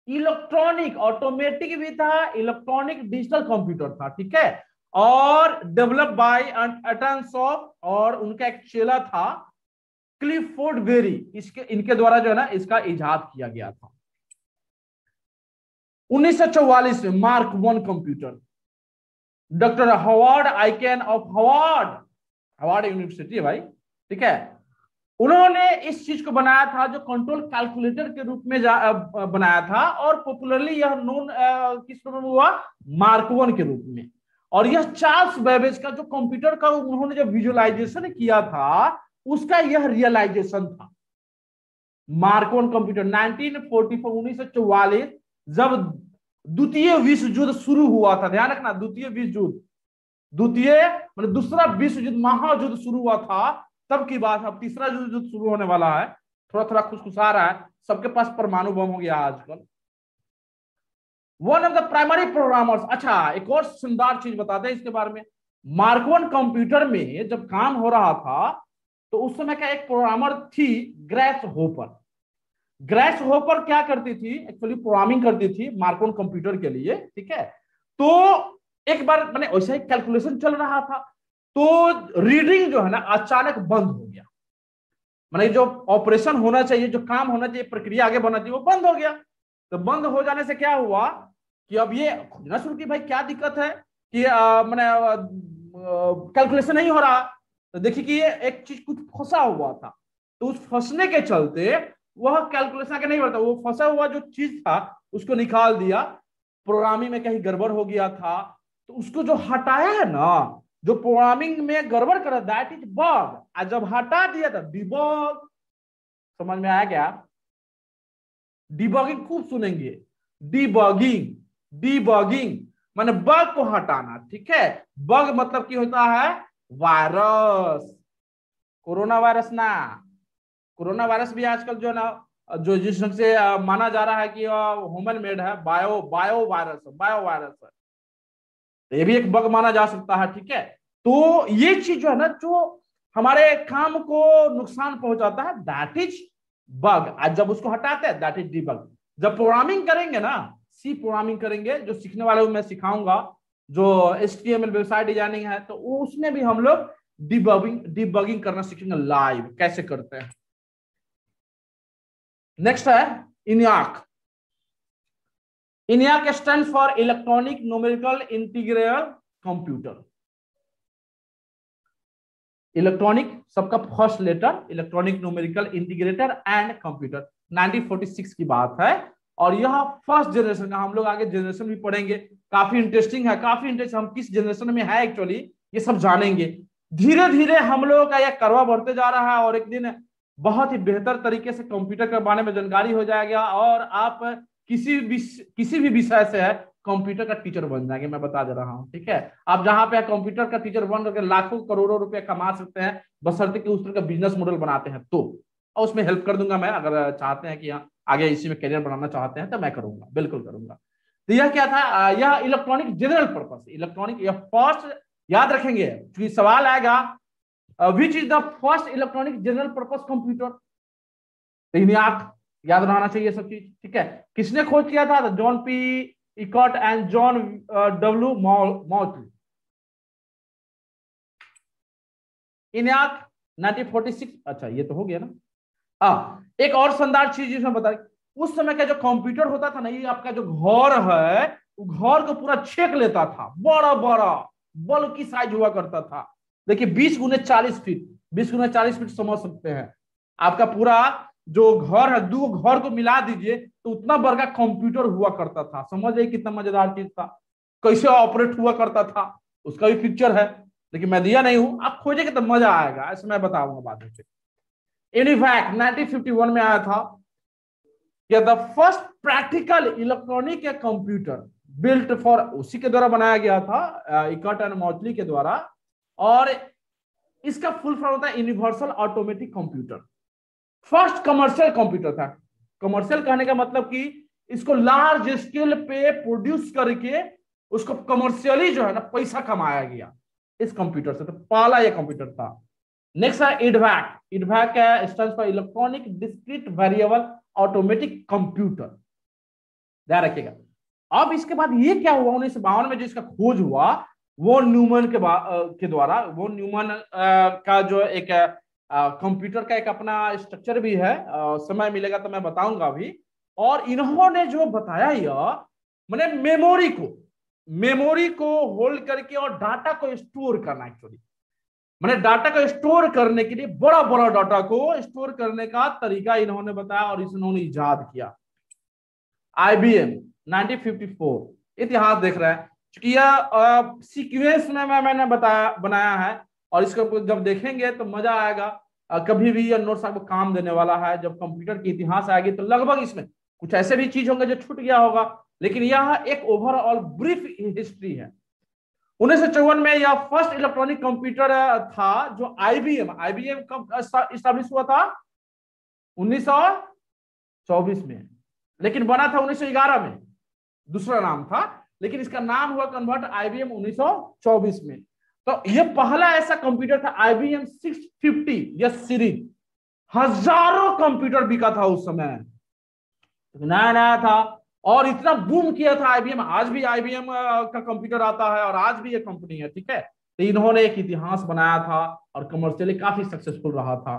Speaker 1: इलेक्ट्रॉनिक, ऑटोमेटिक भी था, इलेक्ट्रॉनिक डिजिटल कंप्यूटर था, ठीक है। और डेवलप बाय एटॉम्स ऑफ, और उनका एक चेला था क्लिफोर्ड वेरी, इनके द्वारा जो है ना इसका इजाद किया गया था। 1944 में mark 1 computer, doctor Harvard Aiken of Harvard university है भाई, ठीक है, उन्होंने इस चीज को बनाया था, जो कंट्रोल कैलकुलेटर के रूप में बनाया था, और पॉपुलरली यह नोन किस रूप में हुआ? मार्क 1 के रूप में। और यह चार्ल्स बेबेज का जो कंप्यूटर का उन्होंने जो विजुअलाइजेशन किया था, उसका यह रियलाइजेशन था। मार्क 1 कंप्यूटर 1944 जब द्वितीय विश्व युद्ध शुरू हुआ था, ध्यान रखना, द्वितीय विश्व युद्ध, मतलब दूसरा विश्व युद्ध, महायुद्ध शुरू हुआ था, तब की बात। अब तीसरा युद्ध शुरू होने वाला है, थोड़ा थोड़ा खुशखुशा रहा है, सबके पास परमाणु बम हो गया आजकल। One of the primary programmers, अच्छा एक और शानदार चीज बताते हैं इसके बारे में। मार्क 1 कंप्यूटर में जब काम हो रहा था, तो उस समय का एक प्रोग्रामर थी ग्रेस होपर। ग्रेस होपर क्या करती थी? एक्चुअली प्रोग्रामिंग करती थी मार्क 1 कंप्यूटर के लिए, ठीक है। तो एक बार मैंने वैसा ही कैलकुलेशन चल रहा था, तो रीडिंग जो है ना अचानक बंद हो गया, मैंने जो ऑपरेशन होना चाहिए, जो काम होना चाहिए, प्रक्रिया आगे बढ़ना चाहिए, वो बंद हो गया। तो बंद हो जाने से क्या हुआ कि अब ये खोजना शुरू की, भाई क्या दिक्कत है कि मैंने कैलकुलेशन नहीं हो रहा। तो देखिए कि ये एक चीज कुछ फंसा हुआ था, तो उस फंसने के चलते वह कैलकुलेशन आगे नहीं बढ़ता, वो फंसा हुआ जो चीज था उसको निकाल दिया। प्रोग्रामिंग में कहीं गड़बड़ हो गया था, तो उसको जो हटाया है ना, जो प्रोग्रामिंग में गड़बड़ कर दैट इज बग, और जब हटा दिया था डिबग। समझ में आया क्या? डिबगिंग खूब सुनेंगे, डिबगिंग, डिबगिंग माने बग को हटाना, ठीक है। बग मतलब की होता है वायरस, कोरोना वायरस ना। कोरोना वायरस भी आजकल जो है ना, जो जिस ढंग से माना जा रहा है कि ह्यूमन मेड है, bio bio virus, bio virus है, तो ये भी एक बग माना जा सकता है, ठीक है। तो ये चीज जो है ना, जो हमारे काम को नुकसान पहुंचाता है दैट इज बग, आज जब उसको हटाते हैं दैट इज डिबग। जब प्रोग्रामिंग करेंगे ना, सी प्रोग्रामिंग करेंगे, जो सीखने वाले मैं सिखाऊंगा, जो HTML वेबसाइट डिजाइनिंग है, तो उसमें भी हम लोग डिबगिंग करना सीखेंगे लाइव कैसे करते हैं। नेक्स्ट है ENIAC. ENIAC stand for electronic numerical integral computer. Electronic सबका first letter, electronic numerical integrator and computer, 1946 की बात है। और यह फर्स्ट जनरेशन का, हम लोग आगे जनरेशन भी पढ़ेंगे, काफी इंटरेस्टिंग है, काफी इंटरेस्टिंग, हम किस जनरेशन में है एक्चुअली ये सब जानेंगे। धीरे धीरे हम लोगों का यह करवा बढ़ते जा रहा है, और एक दिन बहुत ही बेहतर तरीके से कंप्यूटर के बारे में जानकारी हो जाएगा, और आप किसी भी विषय से है कंप्यूटर का टीचर बन जाएंगे, मैं बता दे रहा हूं, ठीक है। आप जहां पे कंप्यूटर का टीचर बन करके लाखों करोड़ों रुपए कमा सकते हैं, बशर्ते कि उस तरह का बिजनेस मॉडल बनाते हैं तो, और उसमें हेल्प कर दूंगा मैं, अगर चाहते हैं कि आगे इसी में करियर बनाना चाहते हैं तो मैं करूंगा, बिल्कुल करूंगा। तो यह क्या था, यह इलेक्ट्रॉनिक जनरल पर्पस, इलेक्ट्रॉनिक, यह फर्स्ट, याद रखेंगे क्योंकि सवाल आएगा which is the first electronic general purpose computer, याद रहना चाहिए सब चीज, ठीक है। किसने खोज किया था? John P Eckert and John W Mauchly. ENIAC 1946। अच्छा ये तो हो गया ना। एक और शानदार चीज जिसमें बता, उस समय का जो कंप्यूटर होता था ना, ये आपका जो घर है, वो घर को पूरा छेक लेता था, बड़ा बड़ा बल्ब की साइज हुआ करता था। देखिए 20x40 फीट, 20x40 फीट समझ सकते हैं, आपका पूरा जो घर है, दो घर को मिला दीजिए तो उतना बड़ा कंप्यूटर हुआ करता था। समझ रहे कितना मजेदार चीज था, कैसे ऑपरेट हुआ करता था, उसका भी पिक्चर है, लेकिन मैं दिया नहीं हूं, आप खोजेंगे तो मजा आएगा, ऐसे मैं बताऊंगा बाद में। इनिफैक्ट 1951 में आया था कि the first practical electronic computer built for, उसी के द्वारा बनाया गया था, इकॉट एंड मॉटली के द्वारा, और इसका फुल फॉर्म होता है universal automatic computer. First commercial computer था। कमर्शियल कहने का मतलब कि इसको लार्ज स्केल पे प्रोड्यूस करके उसको कमर्शियली जो है ना पैसा कमाया गया इस कंप्यूटर से, तो पहला ये कंप्यूटर था। नेक्स्ट है इडवैक। इडवैक stands for electronic discrete variable automatic computer, ध्यान रखिएगा। अब इसके बाद ये क्या हुआ, 1952 में जो इसका खोज हुआ, वो न्यूमन के द्वारा, वो न्यूमन का जो एक कंप्यूटर का एक अपना स्ट्रक्चर भी है, समय मिलेगा तो मैं बताऊंगा अभी। और इन्होंने जो बताया यह मैंने मेमोरी को होल्ड करके और डाटा को स्टोर करना, एक्चुअली मैंने डाटा को स्टोर करने के लिए, बड़ा बड़ा डाटा को स्टोर करने का तरीका इन्होंने बताया, और इन्होंने इजाद किया। IBM 1954, इतिहास देख रहे हैं, क्योंकि यह सीक्वेंस में मैंने बनाया है, और इसको जब देखेंगे तो मजा आएगा। कभी भी यह नोट्स आपको काम देने वाला है, जब कंप्यूटर की इतिहास आएगी तो लगभग इसमें कुछ ऐसे भी चीज होंगे जो छूट गया होगा, लेकिन यह एक ओवरऑल ब्रीफ हिस्ट्री है। 1954 में यह फर्स्ट इलेक्ट्रॉनिक कंप्यूटर था जो IBM कब इस्टेब्लिश हुआ था? 1924 में, लेकिन बना था 1911 में, दूसरा नाम था, लेकिन इसका नाम हुआ कन्वर्ट IBM 1924 में। तो यह पहला ऐसा कंप्यूटर था IBM 650 या सीरीज। हजारों कंप्यूटर बिका था उस समय, नया नया था, और इतना बूम किया था IBM। आज भी IBM का कंप्यूटर आता है, और आज भी ये कंपनी है, ठीक है। तो इन्होंने एक इतिहास बनाया था, और कमर्शियली काफी सक्सेसफुल रहा था।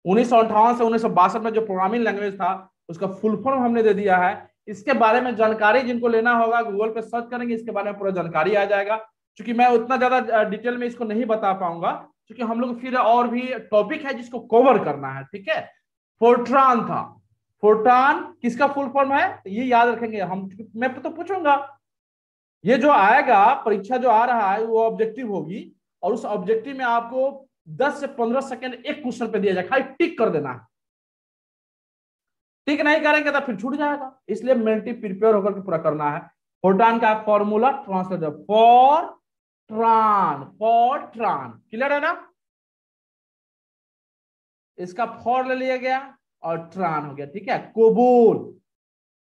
Speaker 1: 1958 से 1962 में जो प्रोग्रामिंग लैंग्वेज था, उसका फुल फॉर्म हमने दे दिया है। इसके बारे में जानकारी जिनको लेना होगा गूगल पे सर्च करेंगे, इसके बारे में पूरा जानकारी आ जाएगा। क्योंकि मैं उतना ज्यादा डिटेल में इसको नहीं बता पाऊंगा, क्योंकि हम लोग फिर और भी टॉपिक है जिसको कवर करना है, ठीक है। फोर्ट्रान था। फोर्ट्रान किसका फुल फॉर्म है ये याद रखेंगे हम, मैं तो पूछूंगा, ये जो आएगा परीक्षा जो आ रहा है वो ऑब्जेक्टिव होगी, और उस ऑब्जेक्टिव में आपको 10 से 15 सेकंड एक क्वेश्चन पे दिया जाए, खाली टिक कर देना है। टिक नहीं करेंगे तो फिर छूट जाएगा, इसलिए मेंटली प्रिपेयर होकर के पूरा करना है। फोरट्रान का फॉर्मूला ट्रांसलेटर फॉरट्रान क्लियर है ना, इसका फॉर ले लिया गया और ट्रान हो गया, ठीक है। COBOL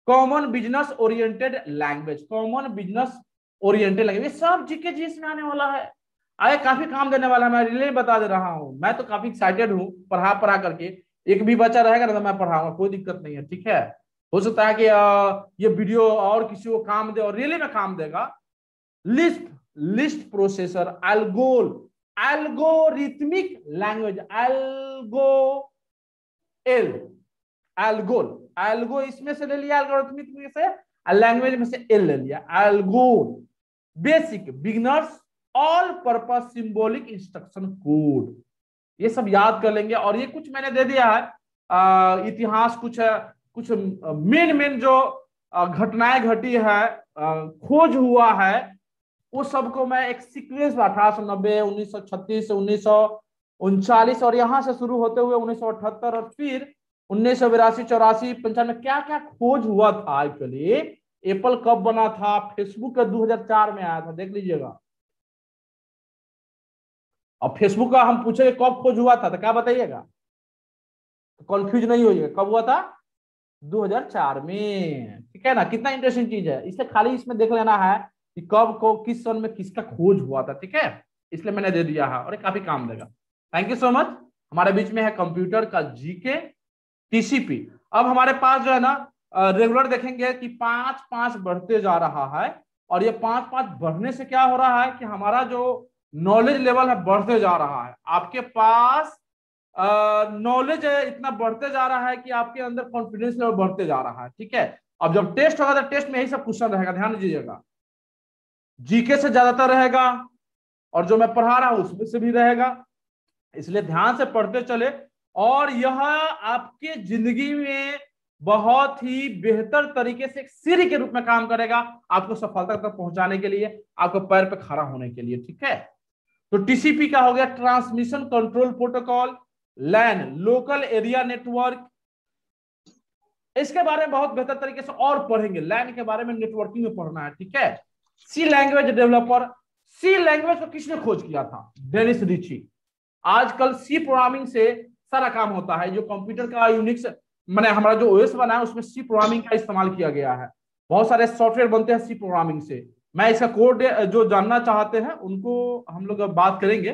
Speaker 1: common business oriented language, common business oriented language, सब जीके जी इसमें आने वाला है। आगे काफी काम देने वाला है, मैं रिले बता दे रहा हूं, मैं तो काफी एक्साइटेड हूं पढ़ा करके। एक भी बच्चा रहेगा ना तो मैं पढ़ाऊंगा, कोई दिक्कत नहीं है, ठीक है। हो सकता है कि ये वीडियो और किसी को काम दे और रियली में काम देगा। List processor, algorithmic language, algo इसमें से ले लिया, एल्गोरिथमिक में से, लैंग्वेज में से एल ले लिया, algo. Basic beginners all purpose symbolic instruction code, ये सब याद कर लेंगे। और ये कुछ मैंने दे दिया है इतिहास, कुछ मेन जो घटनाएं घटी है, खोज हुआ है, वो सबको मैं एक सीक्वेंस में 1890, 1936 से 1939 और यहां से शुरू होते हुए 1978 और फिर 1982, 84, 95 क्या क्या खोज हुआ था। एक्चुअली एप्पल कब बना था, फेसबुक का 2004 में आया था, देख लीजिएगा। अब फेसबुक का हम पूछेंगे कब खोज हुआ था तो क्या बताइएगा, तो कंफ्यूज नहीं होइएगा, कब हुआ था, 2004 में, ठीक है ना। कितना इंटरेस्टिंग चीज है, इसे खाली इसमें देख लेना है कि कब को किस सन में किसका खोज हुआ था, ठीक है। इसलिए मैंने दे दिया है और ये काफी काम देगा। Thank you so much. हमारे बीच में है कंप्यूटर का जीके टीसीपी। अब हमारे पास जो है ना रेगुलर देखेंगे कि 5-5 बढ़ते जा रहा है, और ये 5-5 बढ़ने से क्या हो रहा है कि हमारा जो नॉलेज लेवल है बढ़ते जा रहा है। आपके पास नॉलेज इतना बढ़ते जा रहा है कि आपके अंदर कॉन्फिडेंस लेवल बढ़ते जा रहा है, ठीक है। अब जब टेस्ट होगा तो टेस्ट में यही सब क्वेश्चन रहेगा, ध्यान दीजिएगा। जीके से ज्यादातर रहेगा और जो मैं पढ़ा रहा हूं उसमें से भी रहेगा, इसलिए ध्यान से पढ़ते चले। और यह आपके जिंदगी में बहुत ही बेहतर तरीके से एक सीढ़ी के रूप में काम करेगा, आपको सफलता तक पहुंचाने के लिए, आपको पैर पे खड़ा होने के लिए, ठीक है। तो टीसीपी का हो गया ट्रांसमिशन कंट्रोल प्रोटोकॉल, लैन लोकल एरिया नेटवर्क, इसके बारे में बहुत बेहतर तरीके से और पढ़ेंगे। लैन के बारे में नेटवर्किंग में पढ़ना है, ठीक है। सी लैंग्वेज डेवलपर, सी लैंग्वेज को किसने खोज किया था, डेनिस रिची। आजकल सी प्रोग्रामिंग से सारा काम होता है, जो कंप्यूटर का यूनिक्स मैंने हमारा जो ओएस बना है उसमें सी प्रोग्रामिंग का इस्तेमाल किया गया है। बहुत सारे सॉफ्टवेयर बनते हैं सी प्रोग्रामिंग से। मैं इसका कोड जो जानना चाहते हैं उनको हम लोग बात करेंगे।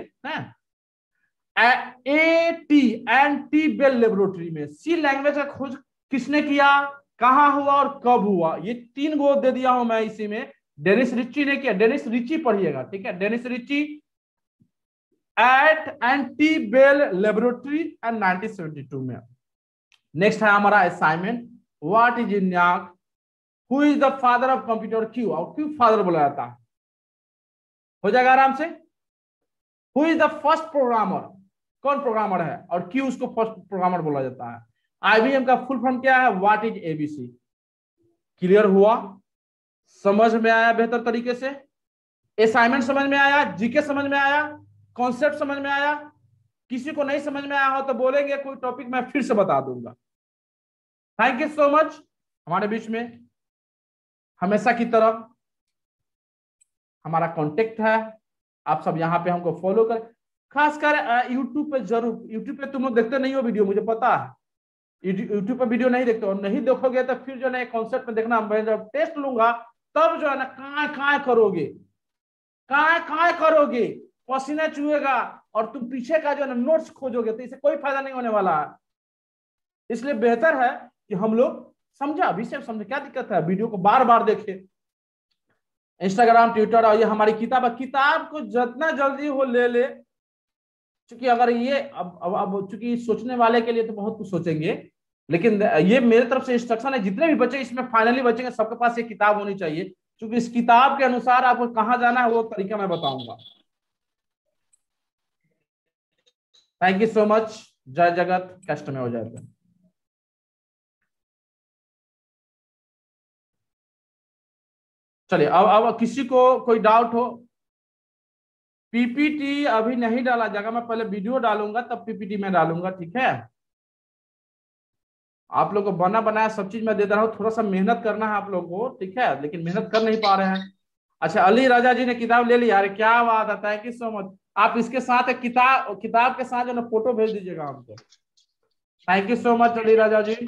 Speaker 1: एटी एंटी बेल लेबोरेटरी में सी लैंग्वेज का खोज किसने किया, कहां हुआ और कब हुआ, ये 3 गो दे दिया हूं मैं इसी में। डेनिस रिची ने किया, डेनिस रिची पढ़िएगा, ठीक है। डेनिस रिची एट एंटी बेल लेबोरेटरी एंड 1972 में। नेक्स्ट है हमारा assignment, what is ENIAC, who is the father of computer, क्यों और क्यों फादर बोला जाता है, हो जाएगा आराम से। Who is the first programmer, कौन प्रोग्रामर है और क्यों उसको फर्स्ट प्रोग्रामर बोला जाता है। आईबीएम का फुल फॉर्म क्या है, व्हाट इज एबीसी। क्लियर हुआ, समझ में आया बेहतर तरीके से, असाइनमेंट समझ में आया, जीके समझ में आया, कॉन्सेप्ट समझ में आया। किसी को नहीं समझ में आया हो तो बोलेंगे, कोई टॉपिक मैं फिर से बता दूंगा। Thank you so much. हमारे बीच में हमेशा की तरह हमारा कांटेक्ट है, आप सब यहाँ पे हमको फॉलो करें, खासकर यूट्यूब पे जरूर। यूट्यूब पे तुम लोग देखते नहीं हो वीडियो, मुझे पता है, यूट्यूब पे वीडियो नहीं देखते और नहीं देखोगे तो फिर जो है कॉन्सेप्ट में देखना, मैं जब टेस्ट लूंगा तब जो है ना काय करोगे, काय करोगे, पसीना चुएगा और तुम पीछे का जो है ना नोट्स खोजोगे, तो इससे कोई फायदा नहीं होने वाला है। इसलिए बेहतर है कि हम लोग समझा विषय समझे, क्या दिक्कत है, वीडियो को बार बार देखे। इंस्टाग्राम, ट्विटर और ये हमारी किताब को जितना जल्दी हो ले ले, क्योंकि अगर ये अब चूंकि सोचने वाले के लिए तो बहुत कुछ सोचेंगे, लेकिन ये मेरे तरफ से इंस्ट्रक्शन है, जितने भी बच्चे इसमें फाइनली बचेंगे सबके पास ये किताब होनी चाहिए, क्योंकि इस किताब के अनुसार आपको कहां जाना है वो तरीका मैं बताऊंगा। Thank you so much. जय जगत, कष्ट में हो जाए। चलिए अब किसी को कोई डाउट हो, पीपीटी अभी नहीं डाला जाएगा, मैं पहले वीडियो डालूंगा तब पीपीटी में डालूंगा, ठीक है। आप लोग को बना बनाया सब चीज मैं दे रहा हूँ, थोड़ा सा मेहनत करना है आप लोग को, ठीक है, लेकिन मेहनत कर नहीं पा रहे हैं। अच्छा, अली राजा जी ने किताब ले लिया, अरे क्या बात है, थैंक यू सो मच। आप इसके साथ एक किताब के साथ जो ना फोटो भेज दीजिएगा हमको। Thank you so much Ali Raja ji.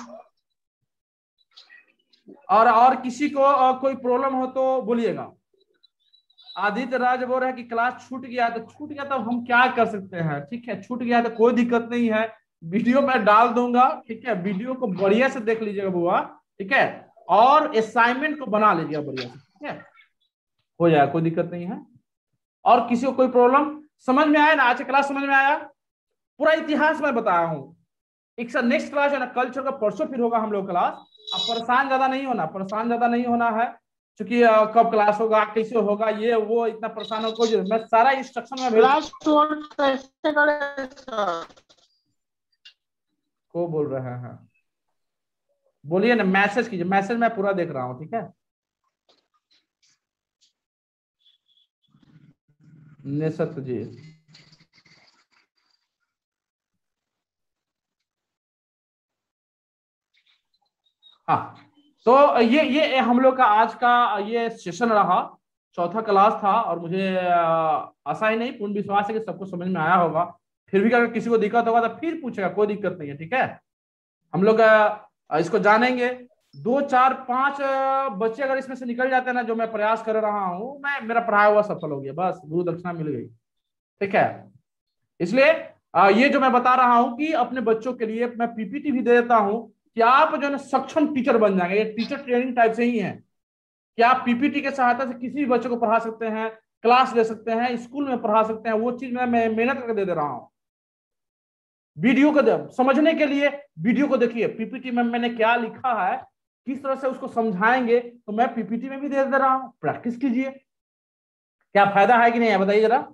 Speaker 1: और किसी को कोई प्रॉब्लम हो तो बोलिएगा। आदित्य राज बोल रहे हैं कि क्लास छूट गया, तो छूट गया तो हम क्या कर सकते हैं, ठीक है, छूट गया तो कोई दिक्कत नहीं है, वीडियो मैं डाल दूंगा, ठीक है, वीडियो को बढ़िया से देख लीजिएगा बुआ, ठीक है, और असाइनमेंट को बना लीजिएगा बढ़िया से, ठीक है, हो जाएगा, कोई दिक्कत नहीं है। और किसी को कोई प्रॉब्लम समझ में आया ना, आज क्लास समझ में आया, पूरा इतिहास मैं बताया हूँ। एक सर नेक्स्ट क्लास है ना कल्चर का, परसों फिर होगा हम लोग क्लास। अब परेशान ज्यादा नहीं होना, परेशान ज्यादा नहीं होना है, क्योंकि कब क्लास होगा, कैसे होगा, ये वो इतना परेशान हो कोई, मैं सारा इंस्ट्रक्शन में भेज को बोल रहे हैं, बोलिए ना, मैसेज कीजिए, मैसेज मैं पूरा देख रहा हूँ, ठीक है। निशत जी, हाँ, तो ये हम लोग का आज का ये सेशन रहा, चौथा क्लास था, और मुझे आशा ही नहीं पूर्ण विश्वास है कि सबको समझ में आया होगा। फिर भी अगर किसी को दिक्कत होगा तो फिर पूछेगा, कोई दिक्कत नहीं है, ठीक है। हम लोग इसको जानेंगे। 2 4 5 बच्चे अगर इसमें से निकल जाते हैं ना, जो मैं प्रयास कर रहा हूँ, मैं मेरा पढ़ाया हुआ सफल हो गया, बस गुरु दक्षिणा मिल गई, ठीक है। इसलिए ये जो मैं बता रहा हूँ कि अपने बच्चों के लिए मैं पीपीटी भी दे देता हूँ कि आप जो है सक्षम टीचर बन जाएंगे, ये टीचर ट्रेनिंग टाइप से ही है कि आप पीपीटी के सहायता से किसी भी बच्चे को पढ़ा सकते हैं, क्लास ले सकते हैं, स्कूल में पढ़ा सकते हैं, वो चीज मैं मेहनत करके दे रहा हूँ। वीडियो को समझने के लिए वीडियो को देखिए, पीपीटी में मैंने क्या लिखा है, किस तरह से उसको समझाएंगे, तो मैं पीपीटी में भी दे रहा हूँ, प्रैक्टिस कीजिए। क्या फायदा है कि नहीं है, बताइए जरा।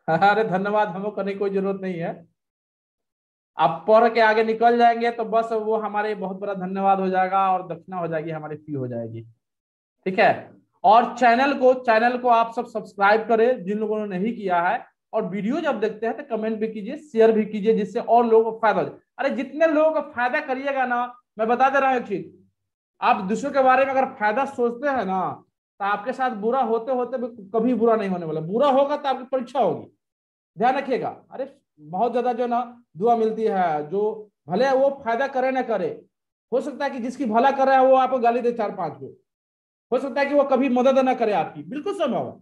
Speaker 1: अरे धन्यवाद, हमको करने की कोई जरूरत नहीं है, आप पढ़ के आगे निकल जाएंगे तो बस वो हमारे बहुत बड़ा धन्यवाद हो जाएगा, और दक्षिणा हो जाएगी, हमारी फी हो जाएगी, ठीक है। और चैनल को आप सब सब्सक्राइब करें जिन लोगों ने नहीं किया है, और वीडियो जब देखते हैं तो कमेंट भी कीजिए, शेयर भी कीजिए, जिससे और लोगों को फायदा हो जाए। अरे जितने लोगों को फायदा करिएगा ना, मैं बता दे रहा हूँ एक चीज, आप दूसरों के बारे में अगर फायदा सोचते हैं ना, तो आपके साथ बुरा होते होते भी कभी बुरा नहीं होने वाला, बुरा होगा तो आपकी परीक्षा होगी, ध्यान रखिएगा। अरे बहुत ज्यादा जो ना दुआ मिलती है, जो भले वो फायदा करे ना करे, हो सकता है कि जिसकी भला कर रहा है वो आपको गाली दे 4 5 को, हो सकता है कि वो कभी मदद ना करे आपकी, बिल्कुल संभव है,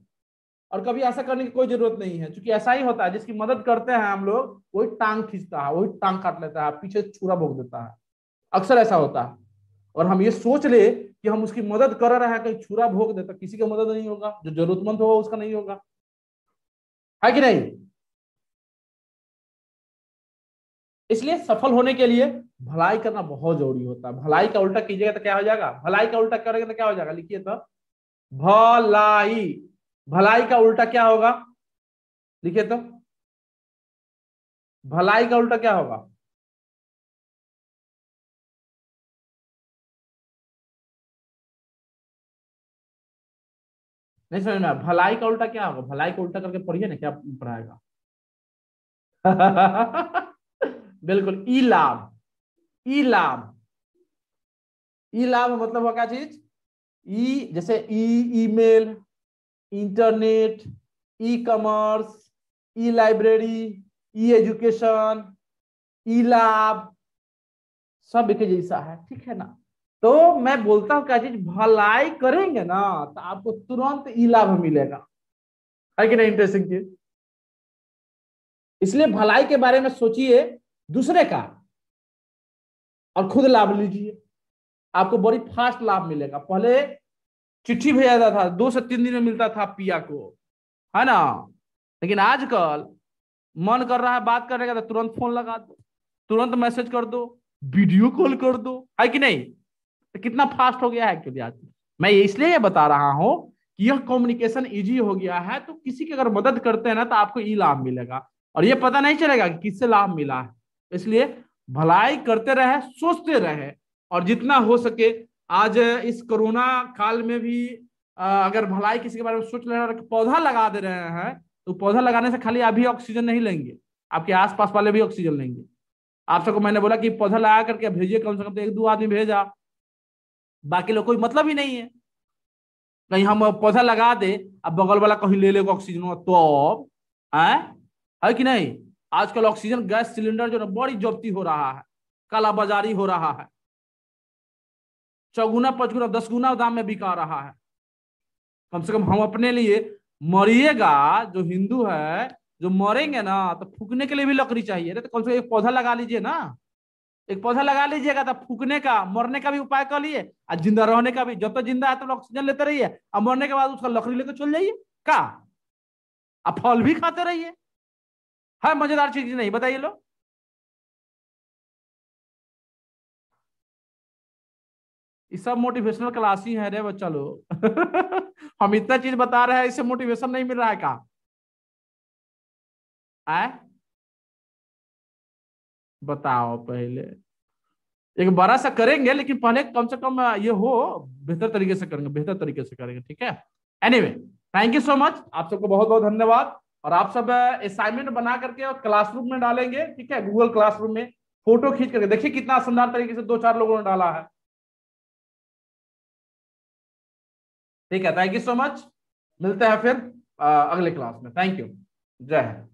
Speaker 1: और कभी ऐसा करने की कोई जरूरत नहीं है, क्योंकि ऐसा ही होता है, जिसकी मदद करते हैं हम लोग वही टांग खींचता है, वही टांग काट लेता है, पीछे छुरा भोग देता है, अक्सर ऐसा होता है। और हम ये सोच ले कि हम उसकी मदद कर रहे हैं, कहीं छुरा भोग देता, किसी का मदद नहीं होगा, जो जरूरतमंद होगा उसका नहीं होगा, है कि नहीं। इसलिए सफल होने के लिए भलाई करना बहुत जरूरी होता है। भलाई का उल्टा कीजिएगा तो क्या हो जाएगा, भलाई का उल्टा करेंगे तो क्या हो जाएगा, लिखिए तो, भलाई। भलाई का उल्टा क्या होगा, लिखिए तो, भलाई का उल्टा क्या होगा, नहीं समझ में आया? भलाई का उल्टा क्या होगा, भलाई का उल्टा करके पढ़िए ना, क्या पढ़ाएगा। बिल्कुल, ई लाभ। ई लाभ, ई लाभ मतलब वो क्या चीज, ई जैसे email, internet, E commerce, E library, E education, E लाभ, सब एक जैसा है, ठीक है ना। तो मैं बोलता हूँ क्या चीज, भलाई करेंगे ना तो आपको तुरंत ई लाभ मिलेगा, है कि नहीं, इंटरेस्टिंग चीज। इसलिए भलाई के बारे में सोचिए दूसरे का, और खुद लाभ लीजिए, आपको बड़ी फास्ट लाभ मिलेगा। पहले चिट्ठी भेजा जाता था, 2 से 3 दिन में मिलता था पिया को, है ना, लेकिन आजकल मन कर रहा है बात करने का तो तुरंत फोन लगा दो, तुरंत मैसेज कर दो, वीडियो कॉल कर दो, है कि नहीं। तो कितना फास्ट हो गया है एक्चुअली आज। मैं इसलिए ये बता रहा हूं कि यह कम्युनिकेशन इजी हो गया है, तो किसी की अगर मदद करते हैं ना तो आपको ई लाभ मिलेगा, और ये पता नहीं चलेगा कि किससे लाभ मिला है। इसलिए भलाई करते रहे, सोचते रहे, और जितना हो सके आज इस कोरोना काल में भी अगर भलाई किसी के बारे में सोच ले रहे हैं, पौधा लगा दे रहे हैं, तो पौधा लगाने से खाली अभी ऑक्सीजन नहीं लेंगे, आपके आसपास वाले भी ऑक्सीजन लेंगे। आप सबको मैंने बोला कि पौधा लगा करके भेजिए, कम से कम तो एक दो आदमी भेजा, बाकी लोग कोई मतलब ही नहीं है। कहीं हम पौधा लगा दे, अब बगल वाला कहीं ले लेगा ऑक्सीजन, तो अब है कि नहीं? आजकल ऑक्सीजन गैस सिलेंडर जो ना बड़ी जब्ती हो रहा है, कालाबाजारी हो रहा है, चौगुना पचगुना 10 गुना दाम में बिका रहा है। कम से कम हम अपने लिए मरिएगा, जो हिंदू है जो मरेंगे ना, तो फूकने के लिए भी लकड़ी चाहिए, तो कम से कम एक पौधा लगा लीजिए ना। एक पौधा लगा लीजिएगा तो फूकने का मरने का भी उपाय कर लिए, और जिंदा रहने का भी। जब तक जिंदा है तो ऑक्सीजन लेते रहिए, और मरने के बाद उसका लकड़ी लेकर चल जाइए का, अब फल भी खाते रहिए। है मजेदार चीज नहीं? बताइए लो। ये सब मोटिवेशनल क्लास ही है रे बच्चा लोग। हम इतना चीज बता रहे हैं, इससे मोटिवेशन नहीं मिल रहा है का? आए बताओ पहले। एक बड़ा सा करेंगे, लेकिन पहले कम से कम ये हो, बेहतर तरीके से करेंगे, बेहतर तरीके से करेंगे, ठीक है? Anyway, thank you so much, आप सबको बहुत बहुत धन्यवाद। और आप सब असाइनमेंट बना करके और क्लासरूम में डालेंगे, ठीक है? गूगल क्लासरूम में फोटो खींच करके देखिए कितना शानदार तरीके से दो चार लोगों ने डाला है। ठीक है, थैंक यू सो मच। मिलते हैं फिर अगले क्लास में। Thank you. जय हिंद।